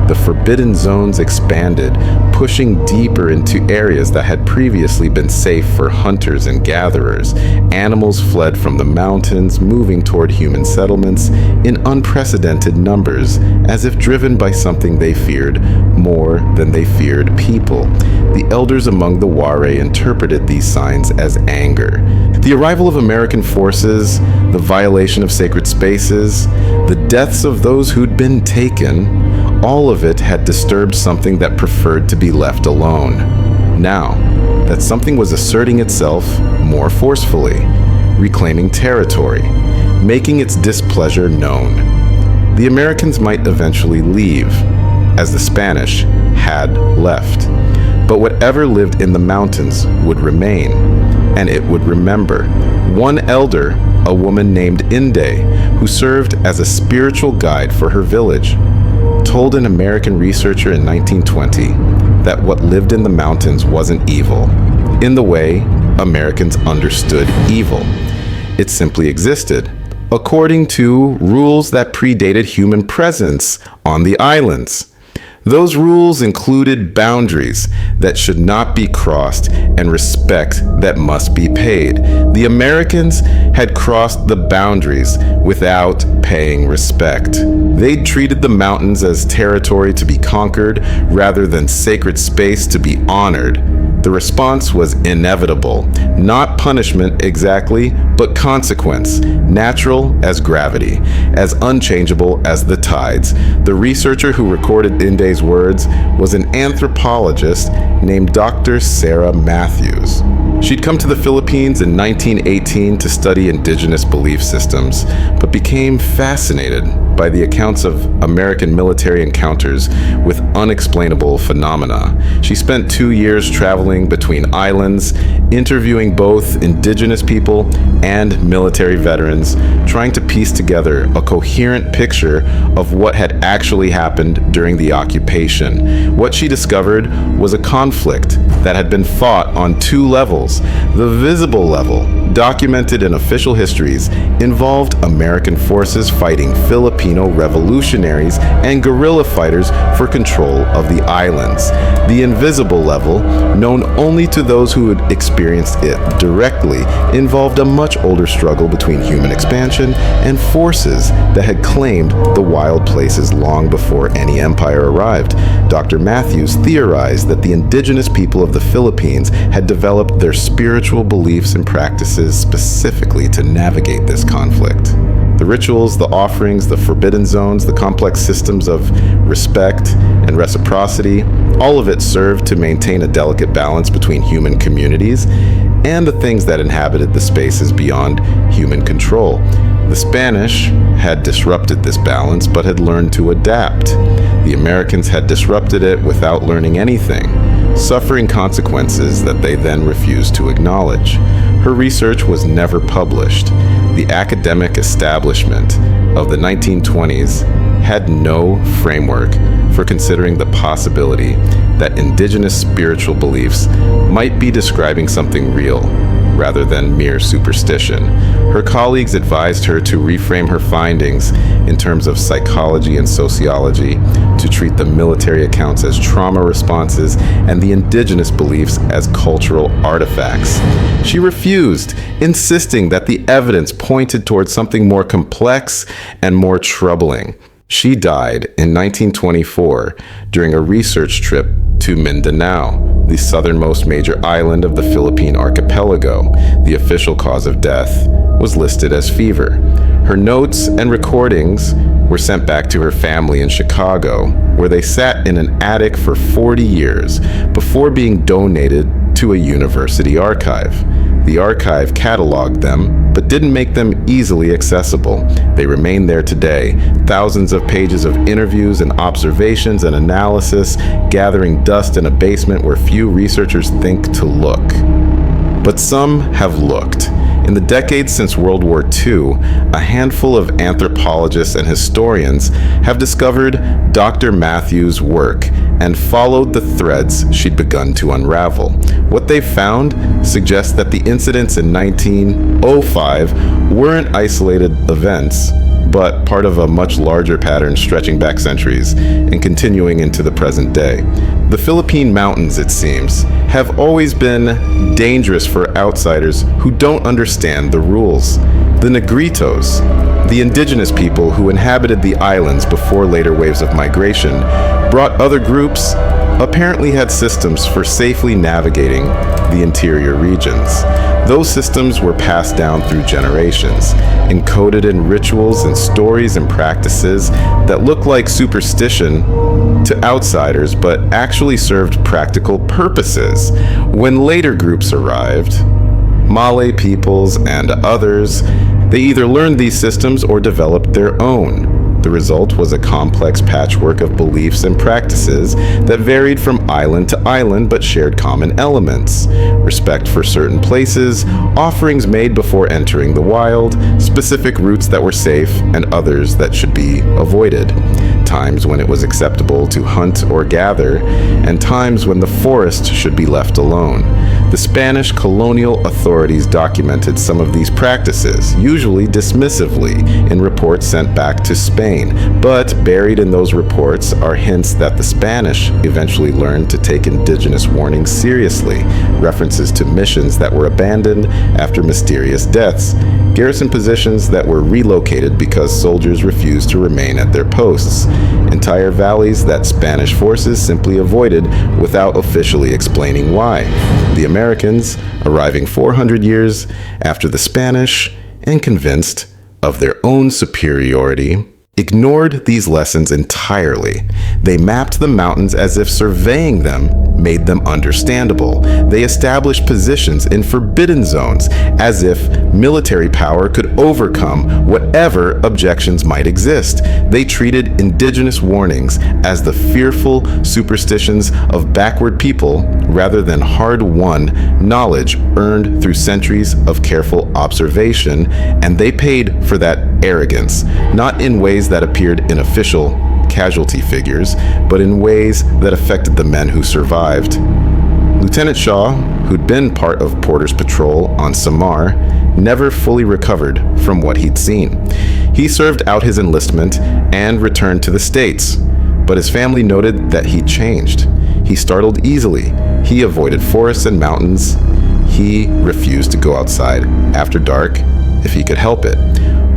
The forbidden zones expanded, pushing deeper into areas that had previously been safe for hunters and gatherers. Animals fled from the mountains, moving toward human settlements in unprecedented numbers, as if driven by something they feared more than they feared people. The elders among the Waray interpreted these signs as anger. The arrival of American forces, the violation of sacred spaces, the deaths of those who'd been taken, all of it had disturbed something that preferred to be left alone. Now, that something was asserting itself more forcefully, reclaiming territory, making its displeasure known. The Americans might eventually leave, as the Spanish had left. But whatever lived in the mountains would remain, and it would remember. One elder, a woman named Inde, who served as a spiritual guide for her village, told an American researcher in 1920 that what lived in the mountains wasn't evil, in the way Americans understood evil. It simply existed, according to rules that predated human presence on the islands. Those rules included boundaries that should not be crossed and respect that must be paid. The Americans had crossed the boundaries without paying respect. They'd treated the mountains as territory to be conquered rather than sacred space to be honored. The response was inevitable, not punishment exactly, but consequence, natural as gravity, as unchangeable as the tides. The researcher who recorded Inde's words was an anthropologist named Dr. Sarah Matthews. She'd come to the Philippines in 1918 to study indigenous belief systems, but became fascinated by the accounts of American military encounters with unexplainable phenomena. She spent 2 years traveling between islands, interviewing both indigenous people and military veterans, trying to piece together a coherent picture of what had actually happened during the occupation. What she discovered was a conflict that had been fought on 2 levels. The visible level, documented in official histories, involved American forces fighting Filipino revolutionaries and guerrilla fighters for control of the islands. The invisible level, known only to those who had experienced it directly, involved a much older struggle between human expansion and forces that had claimed the wild places long before any empire arrived. Dr. Matthews theorized that the indigenous people of the Philippines had developed their spiritual beliefs and practices specifically to navigate this conflict. The rituals, the offerings, the forbidden zones, the complex systems of respect and reciprocity, all of it served to maintain a delicate balance between human communities and the things that inhabited the spaces beyond human control. The Spanish had disrupted this balance but had learned to adapt. The Americans had disrupted it without learning anything, suffering consequences that they then refused to acknowledge. Her research was never published. The academic establishment of the 1920s had no framework for considering the possibility that indigenous spiritual beliefs might be describing something real rather than mere superstition. Her colleagues advised her to reframe her findings in terms of psychology and sociology, to treat the military accounts as trauma responses and the indigenous beliefs as cultural artifacts. She refused, insisting that the evidence pointed towards something more complex and more troubling. She died in 1924 during a research trip to Mindanao, the southernmost major island of the Philippine archipelago. The official cause of death was listed as fever. Her notes and recordings were sent back to her family in Chicago, where they sat in an attic for 40 years before being donated to a university archive. The archive cataloged them, but didn't make them easily accessible. They remain there today, thousands of pages of interviews and observations and analysis, gathering dust in a basement where few researchers think to look. But some have looked. In the decades since World War II, a handful of anthropologists and historians have discovered Dr. Matthews' work and followed the threads she'd begun to unravel. What they found suggests that the incidents in 1905 weren't isolated events, but part of a much larger pattern stretching back centuries and continuing into the present day. The Philippine mountains, it seems, have always been dangerous for outsiders who don't understand the rules. The Negritos, the indigenous people who inhabited the islands before later waves of migration, brought other groups, apparently had systems for safely navigating the interior regions. Those systems were passed down through generations, encoded in rituals and stories and practices that look like superstition to outsiders but actually served practical purposes. When later groups arrived, Malay peoples and others, they either learned these systems or developed their own. The result was a complex patchwork of beliefs and practices that varied from island to island but shared common elements: respect for certain places, offerings made before entering the wild, specific routes that were safe and others that should be avoided, times when it was acceptable to hunt or gather, and times when the forest should be left alone. The Spanish colonial authorities documented some of these practices, usually dismissively, in reports sent back to Spain, but buried in those reports are hints that the Spanish eventually learned to take indigenous warnings seriously, references to missions that were abandoned after mysterious deaths, garrison positions that were relocated because soldiers refused to remain at their posts, entire valleys that Spanish forces simply avoided without officially explaining why. The Americans, arriving 400 years after the Spanish and convinced of their own superiority, ignored these lessons entirely. They mapped the mountains as if surveying them made them understandable. They established positions in forbidden zones as if military power could overcome whatever objections might exist. They treated indigenous warnings as the fearful superstitions of backward people rather than hard-won knowledge earned through centuries of careful observation, and they paid for that arrogance, not in ways that appeared in official casualty figures, but in ways that affected the men who survived. Lieutenant Shaw, who'd been part of Porter's patrol on Samar, never fully recovered from what he'd seen. He served out his enlistment and returned to the States, but his family noted that he'd changed. He startled easily. He avoided forests and mountains. He refused to go outside after dark if he could help it.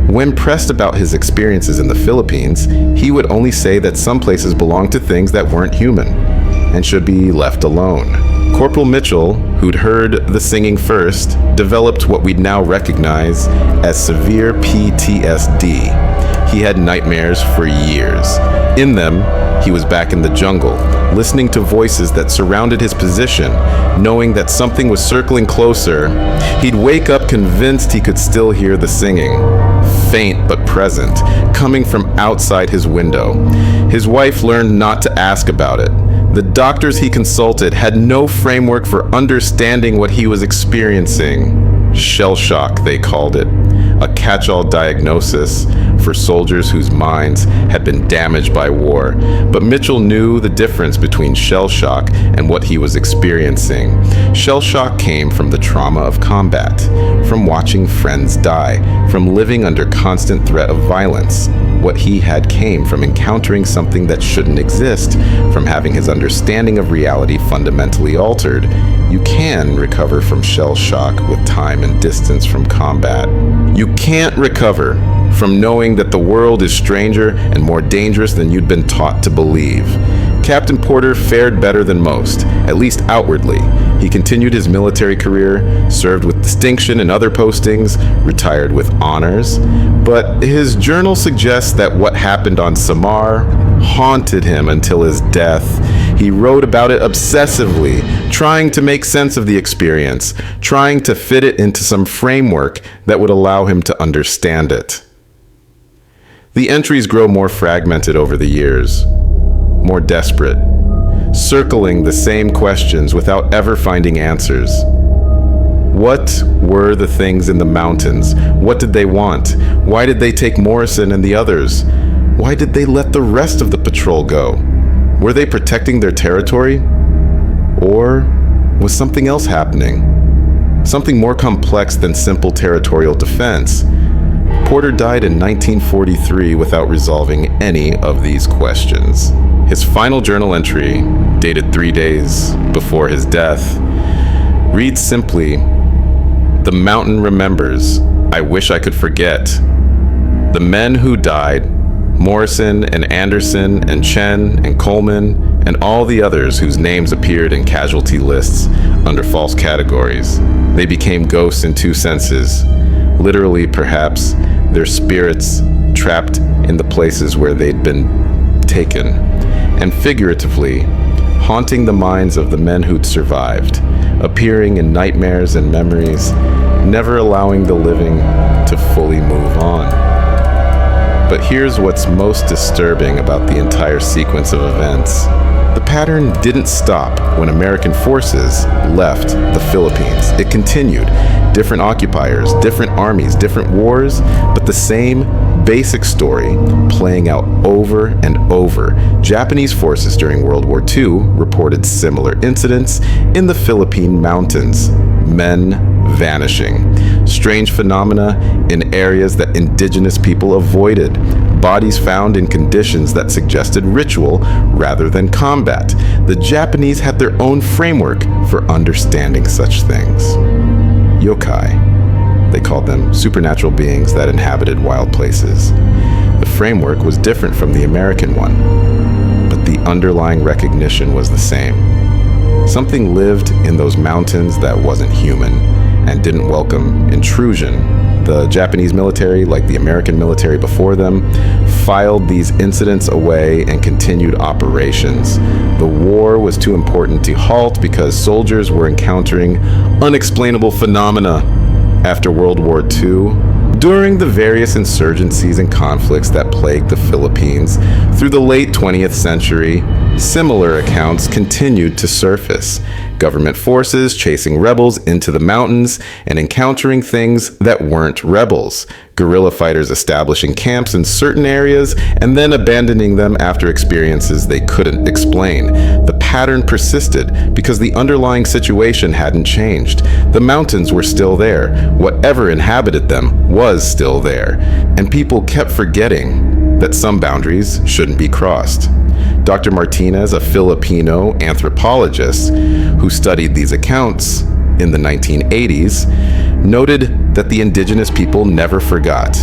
When pressed about his experiences in the Philippines, he would only say that some places belonged to things that weren't human and should be left alone. Corporal Mitchell, who'd heard the singing first, developed what we'd now recognize as severe PTSD. He had nightmares for years. In them, he was back in the jungle, listening to voices that surrounded his position, knowing that something was circling closer. He'd wake up convinced he could still hear the singing, faint but present, coming from outside his window. His wife learned not to ask about it. The doctors he consulted had no framework for understanding what he was experiencing. Shell shock, they called it, a catch-all diagnosis for soldiers whose minds had been damaged by war. But Mitchell knew the difference between shell shock and what he was experiencing. Shell shock came from the trauma of combat, from watching friends die, from living under constant threat of violence. What he had came from encountering something that shouldn't exist, from having his understanding of reality fundamentally altered. You can recover from shell shock with time and distance from combat. You can't recover from knowing that the world is stranger and more dangerous than you'd been taught to believe. Captain Porter fared better than most, at least outwardly. He continued his military career, served with distinction in other postings, retired with honors, but his journal suggests that what happened on Samar haunted him until his death. He wrote about it obsessively, trying to make sense of the experience, trying to fit it into some framework that would allow him to understand it. The entries grow more fragmented over the years, more desperate, circling the same questions without ever finding answers. What were the things in the mountains? What did they want? Why did they take Morrison and the others? Why did they let the rest of the patrol go? Were they protecting their territory? Or was something else happening? Something more complex than simple territorial defense? Porter died in 1943 without resolving any of these questions. His final journal entry, dated 3 days before his death, reads simply, "The mountain remembers. I wish I could forget. The men who died, Morrison and Anderson and Chen and Coleman and all the others whose names appeared in casualty lists under false categories. They became ghosts in two senses. Literally, perhaps, their spirits trapped in the places where they'd been taken, and figuratively, haunting the minds of the men who'd survived, appearing in nightmares and memories, never allowing the living to fully move on." But here's what's most disturbing about the entire sequence of events. The pattern didn't stop when American forces left the Philippines. It continued. Different occupiers, different armies, different wars, but the same basic story playing out over and over. Japanese forces during World War II reported similar incidents in the Philippine mountains. Men vanishing. Strange phenomena in areas that indigenous people avoided. Bodies found in conditions that suggested ritual rather than combat. The Japanese had their own framework for understanding such things. Yokai. They called them supernatural beings that inhabited wild places. The framework was different from the American one, but the underlying recognition was the same. Something lived in those mountains that wasn't human and didn't welcome intrusion. The Japanese military, like the American military before them, filed these incidents away and continued operations. The war was too important to halt because soldiers were encountering unexplainable phenomena. After World War II, during the various insurgencies and conflicts that plagued the Philippines through the late 20th century, similar accounts continued to surface. Government forces chasing rebels into the mountains and encountering things that weren't rebels. Guerrilla fighters establishing camps in certain areas and then abandoning them after experiences they couldn't explain. The pattern persisted because the underlying situation hadn't changed. The mountains were still there. Whatever inhabited them was still there. And people kept forgetting that some boundaries shouldn't be crossed. Dr. Martinez, a Filipino anthropologist who studied these accounts in the 1980s, noted that the indigenous people never forgot.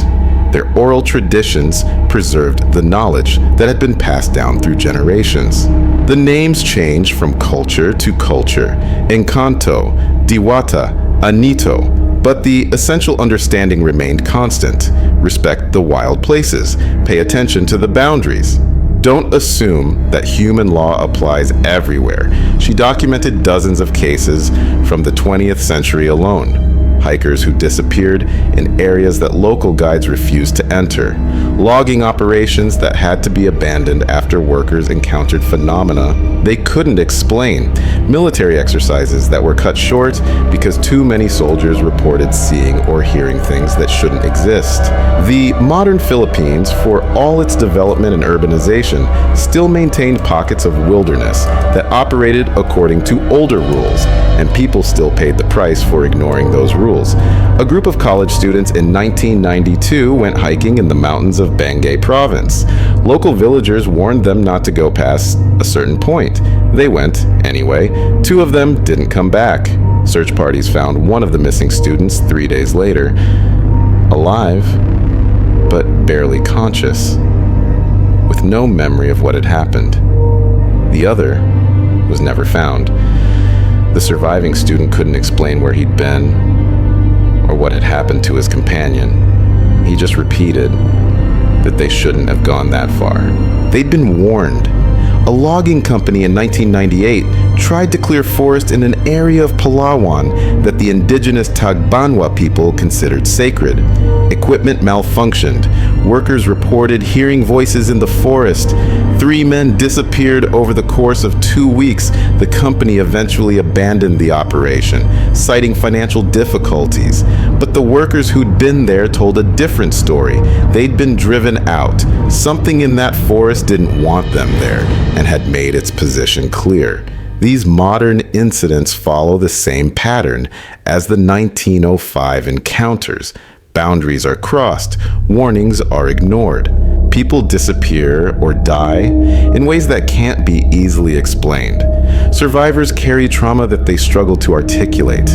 Their oral traditions preserved the knowledge that had been passed down through generations. The names changed from culture to culture, Encanto, Diwata, Anito, but the essential understanding remained constant. Respect the wild places, pay attention to the boundaries. Don't assume that human law applies everywhere. She documented dozens of cases from the 20th century alone. Hikers who disappeared in areas that local guides refused to enter. Logging operations that had to be abandoned after workers encountered phenomena they couldn't explain. Military exercises that were cut short because too many soldiers reported seeing or hearing things that shouldn't exist. The modern Philippines, for all its development and urbanization, still maintained pockets of wilderness that operated according to older rules, and people still paid the price for ignoring those rules. A group of college students in 1992 went hiking in the mountains of Benguet province. Local villagers warned them not to go past a certain point. They went anyway. 2 of them didn't come back. Search parties found one of the missing students 3 days later, alive, but barely conscious, with no memory of what had happened. The other was never found. The surviving student couldn't explain where he'd been or what had happened to his companion. He just repeated that they shouldn't have gone that far. They'd been warned. A logging company in 1998 tried to clear forest in an area of Palawan that the indigenous Tagbanwa people considered sacred. Equipment malfunctioned. Workers reported hearing voices in the forest. 3 men disappeared over the course of 2 weeks. The company eventually abandoned the operation, citing financial difficulties. But the workers who'd been there told a different story. They'd been driven out. Something in that forest didn't want them there and had made its position clear. These modern incidents follow the same pattern as the 1905 encounters. Boundaries are crossed, warnings are ignored. People disappear or die in ways that can't be easily explained. Survivors carry trauma that they struggle to articulate.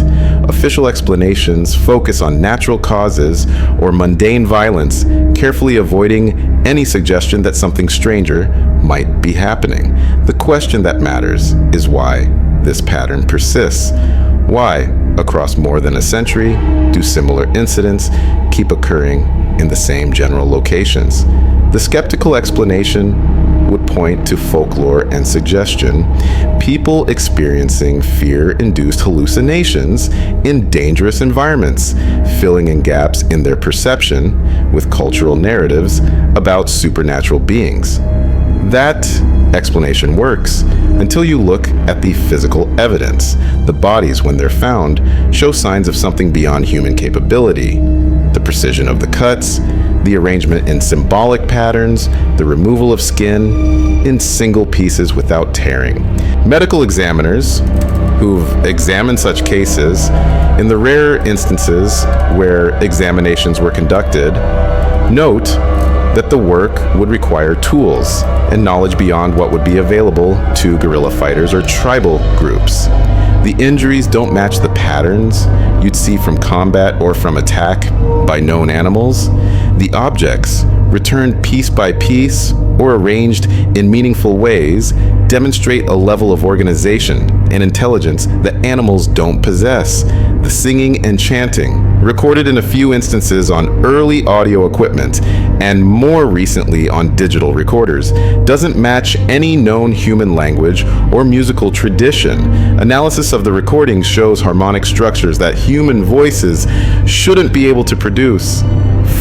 Official explanations focus on natural causes or mundane violence, carefully avoiding any suggestion that something stranger might be happening. The question that matters is why this pattern persists. Why, across more than a century, do similar incidents keep occurring in the same general locations? The skeptical explanation would point to folklore and suggestion, people experiencing fear-induced hallucinations in dangerous environments, filling in gaps in their perception with cultural narratives about supernatural beings. That explanation works until you look at the physical evidence. The bodies, when they're found, show signs of something beyond human capability. The precision of the cuts, the arrangement in symbolic patterns, the removal of skin in single pieces without tearing. Medical examiners who've examined such cases, in the rare instances where examinations were conducted, note that the work would require tools and knowledge beyond what would be available to guerrilla fighters or tribal groups. The injuries don't match the patterns you'd see from combat or from attack by known animals. The objects, returned piece by piece or arranged in meaningful ways, demonstrate a level of organization and intelligence that animals don't possess. The singing and chanting, recorded in a few instances on early audio equipment and more recently on digital recorders, doesn't match any known human language or musical tradition. Analysis of the recordings shows harmonic structures that human voices shouldn't be able to produce,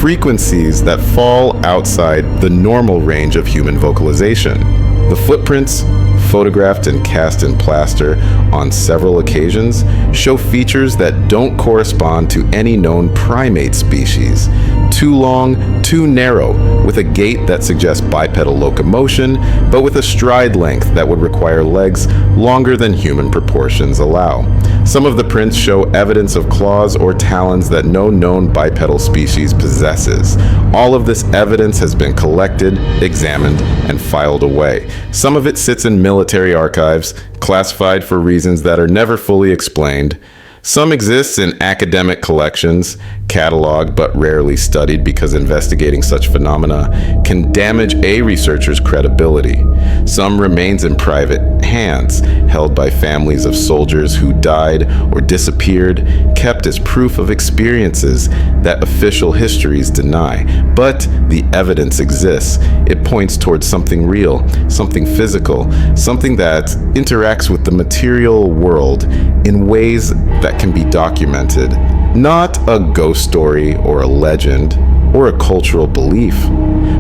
frequencies that fall outside the normal range of human vocalization. The footprints, photographed and cast in plaster on several occasions, show features that don't correspond to any known primate species. Too long, too narrow, with a gait that suggests bipedal locomotion, but with a stride length that would require legs longer than human proportions allow. Some of the prints show evidence of claws or talons that no known bipedal species possesses. All of this evidence has been collected, examined, and filed away. Some of it sits in military archives, classified for reasons that are never fully explained. Some exists in academic collections, cataloged but rarely studied because investigating such phenomena can damage a researcher's credibility. Some remains in private hands, held by families of soldiers who died or disappeared, kept as proof of experiences that official histories deny. But the evidence exists. It points towards something real, something physical, something that interacts with the material world in ways that can be documented. Not a ghost story or a legend or a cultural belief,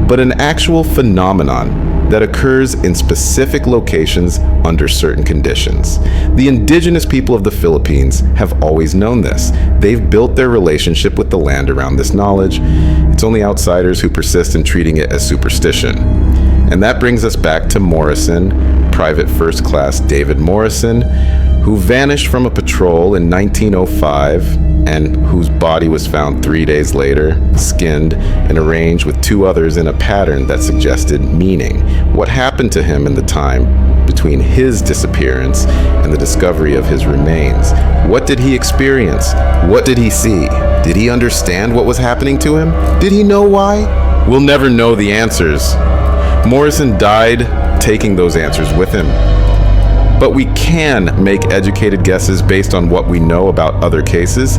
but an actual phenomenon that occurs in specific locations under certain conditions. The indigenous people of the Philippines have always known this. They've built their relationship with the land around this knowledge. It's only outsiders who persist in treating it as superstition. And that brings us back to Morrison, Private First Class David Morrison, who vanished from a patrol in 1905 and whose body was found 3 days later, skinned and arranged with 2 others in a pattern that suggested meaning. What happened to him in the time between his disappearance and the discovery of his remains? What did he experience? What did he see? Did he understand what was happening to him? Did he know why? We'll never know the answers. Morrison died taking those answers with him. But we can make educated guesses based on what we know about other cases.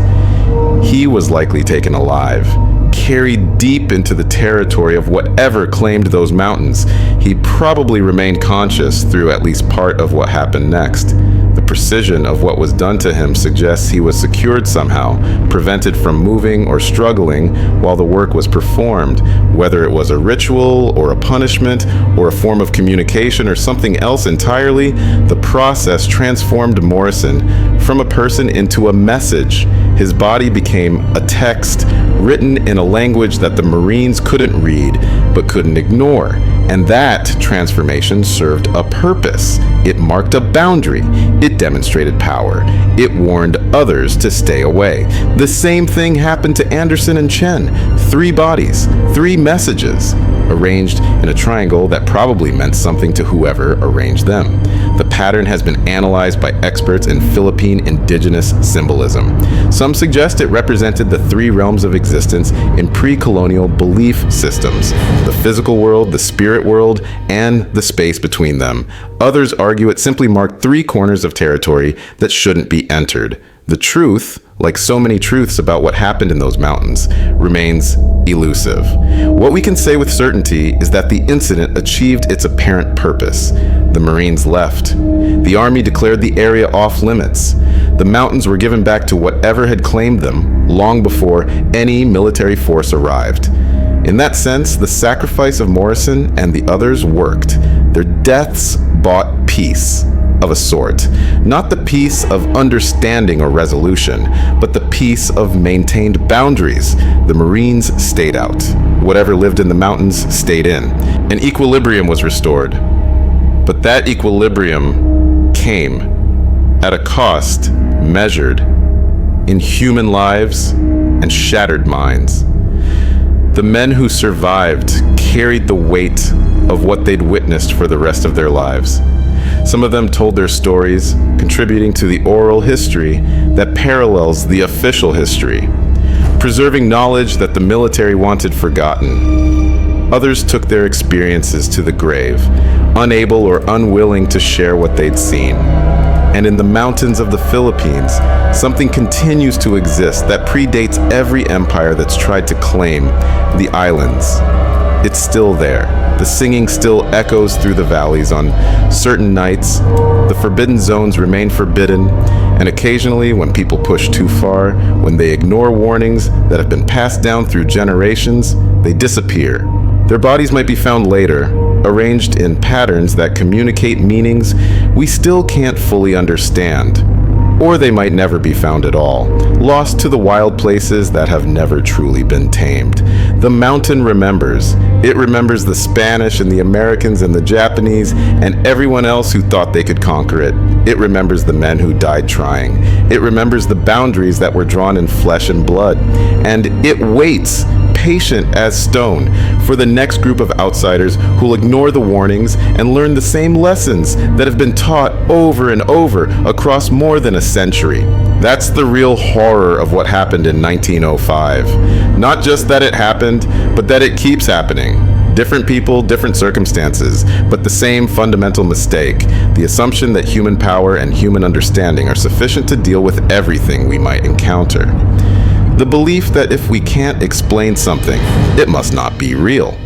He was likely taken alive, carried deep into the territory of whatever claimed those mountains. He probably remained conscious through at least part of what happened next. The precision of what was done to him suggests he was secured somehow, prevented from moving or struggling while the work was performed, whether it was a ritual or a punishment or a form of communication or something else entirely. The process transformed Morrison from a person into a message. His body became a text written in a language that the Marines couldn't read but couldn't ignore. And that transformation served a purpose. It marked a boundary. It demonstrated power. It warned others to stay away. The same thing happened to Anderson and Chen. 3 bodies, 3 messages, arranged in a triangle that probably meant something to whoever arranged them. The pattern has been analyzed by experts in Philippine indigenous symbolism. Some suggest it represented the 3 realms of existence in pre-colonial belief systems: the physical world, the spirit world, and the space between them. Others argue it simply marked 3 corners of territory that shouldn't be entered. The truth, like so many truths about what happened in those mountains, remains elusive. What we can say with certainty is that the incident achieved its apparent purpose. The Marines left. The Army declared the area off limits. The mountains were given back to whatever had claimed them long before any military force arrived. In that sense, the sacrifice of Morrison and the others worked. Their deaths bought peace of a sort. Not the peace of understanding or resolution, but the peace of maintained boundaries. The Marines stayed out. Whatever lived in the mountains stayed in. An equilibrium was restored. But that equilibrium came at a cost measured in human lives and shattered minds. The men who survived carried the weight of what they'd witnessed for the rest of their lives. Some of them told their stories, contributing to the oral history that parallels the official history, preserving knowledge that the military wanted forgotten. Others took their experiences to the grave, unable or unwilling to share what they'd seen. And in the mountains of the Philippines, something continues to exist that predates every empire that's tried to claim the islands. It's still there. The singing still echoes through the valleys on certain nights. The forbidden zones remain forbidden, and occasionally, when people push too far, when they ignore warnings that have been passed down through generations, they disappear. Their bodies might be found later, arranged in patterns that communicate meanings we still can't fully understand. Or they might never be found at all, lost to the wild places that have never truly been tamed. The mountain remembers. It remembers the Spanish and the Americans and the Japanese and everyone else who thought they could conquer it. It remembers the men who died trying. It remembers the boundaries that were drawn in flesh and blood. And it waits, patient as stone, for the next group of outsiders who'll ignore the warnings and learn the same lessons that have been taught over and over across more than a century. That's the real horror of what happened in 1905. Not just that it happened, but that it keeps happening. Different people, different circumstances, but the same fundamental mistake: the assumption that human power and human understanding are sufficient to deal with everything we might encounter. The belief that if we can't explain something, it must not be real.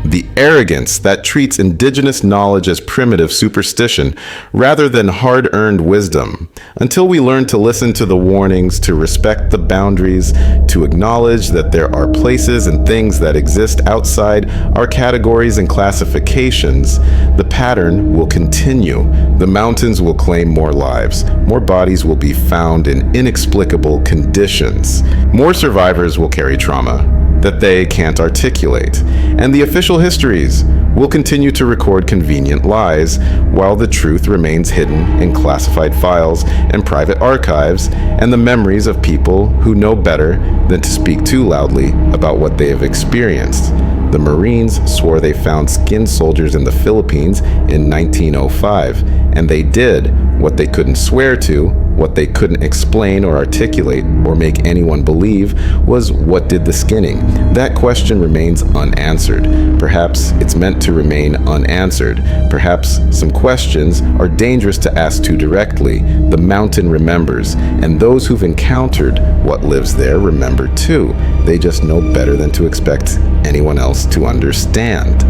The arrogance that treats indigenous knowledge as primitive superstition rather than hard-earned wisdom. Until we learn to listen to the warnings, to respect the boundaries, to acknowledge that there are places and things that exist outside our categories and classifications, the pattern will continue. The mountains will claim more lives. More bodies will be found in inexplicable conditions. More survivors will carry trauma that they can't articulate, and the official histories will continue to record convenient lies while the truth remains hidden in classified files and private archives and the memories of people who know better than to speak too loudly about what they have experienced. The Marines swore they found skinned soldiers in the Philippines in 1905, And they did what they couldn't swear to, what they couldn't explain or articulate or make anyone believe was, what did the skinning? That question remains unanswered. Perhaps it's meant to remain unanswered. Perhaps some questions are dangerous to ask too directly. The mountain remembers, and those who've encountered what lives there remember too. They just know better than to expect anyone else to understand.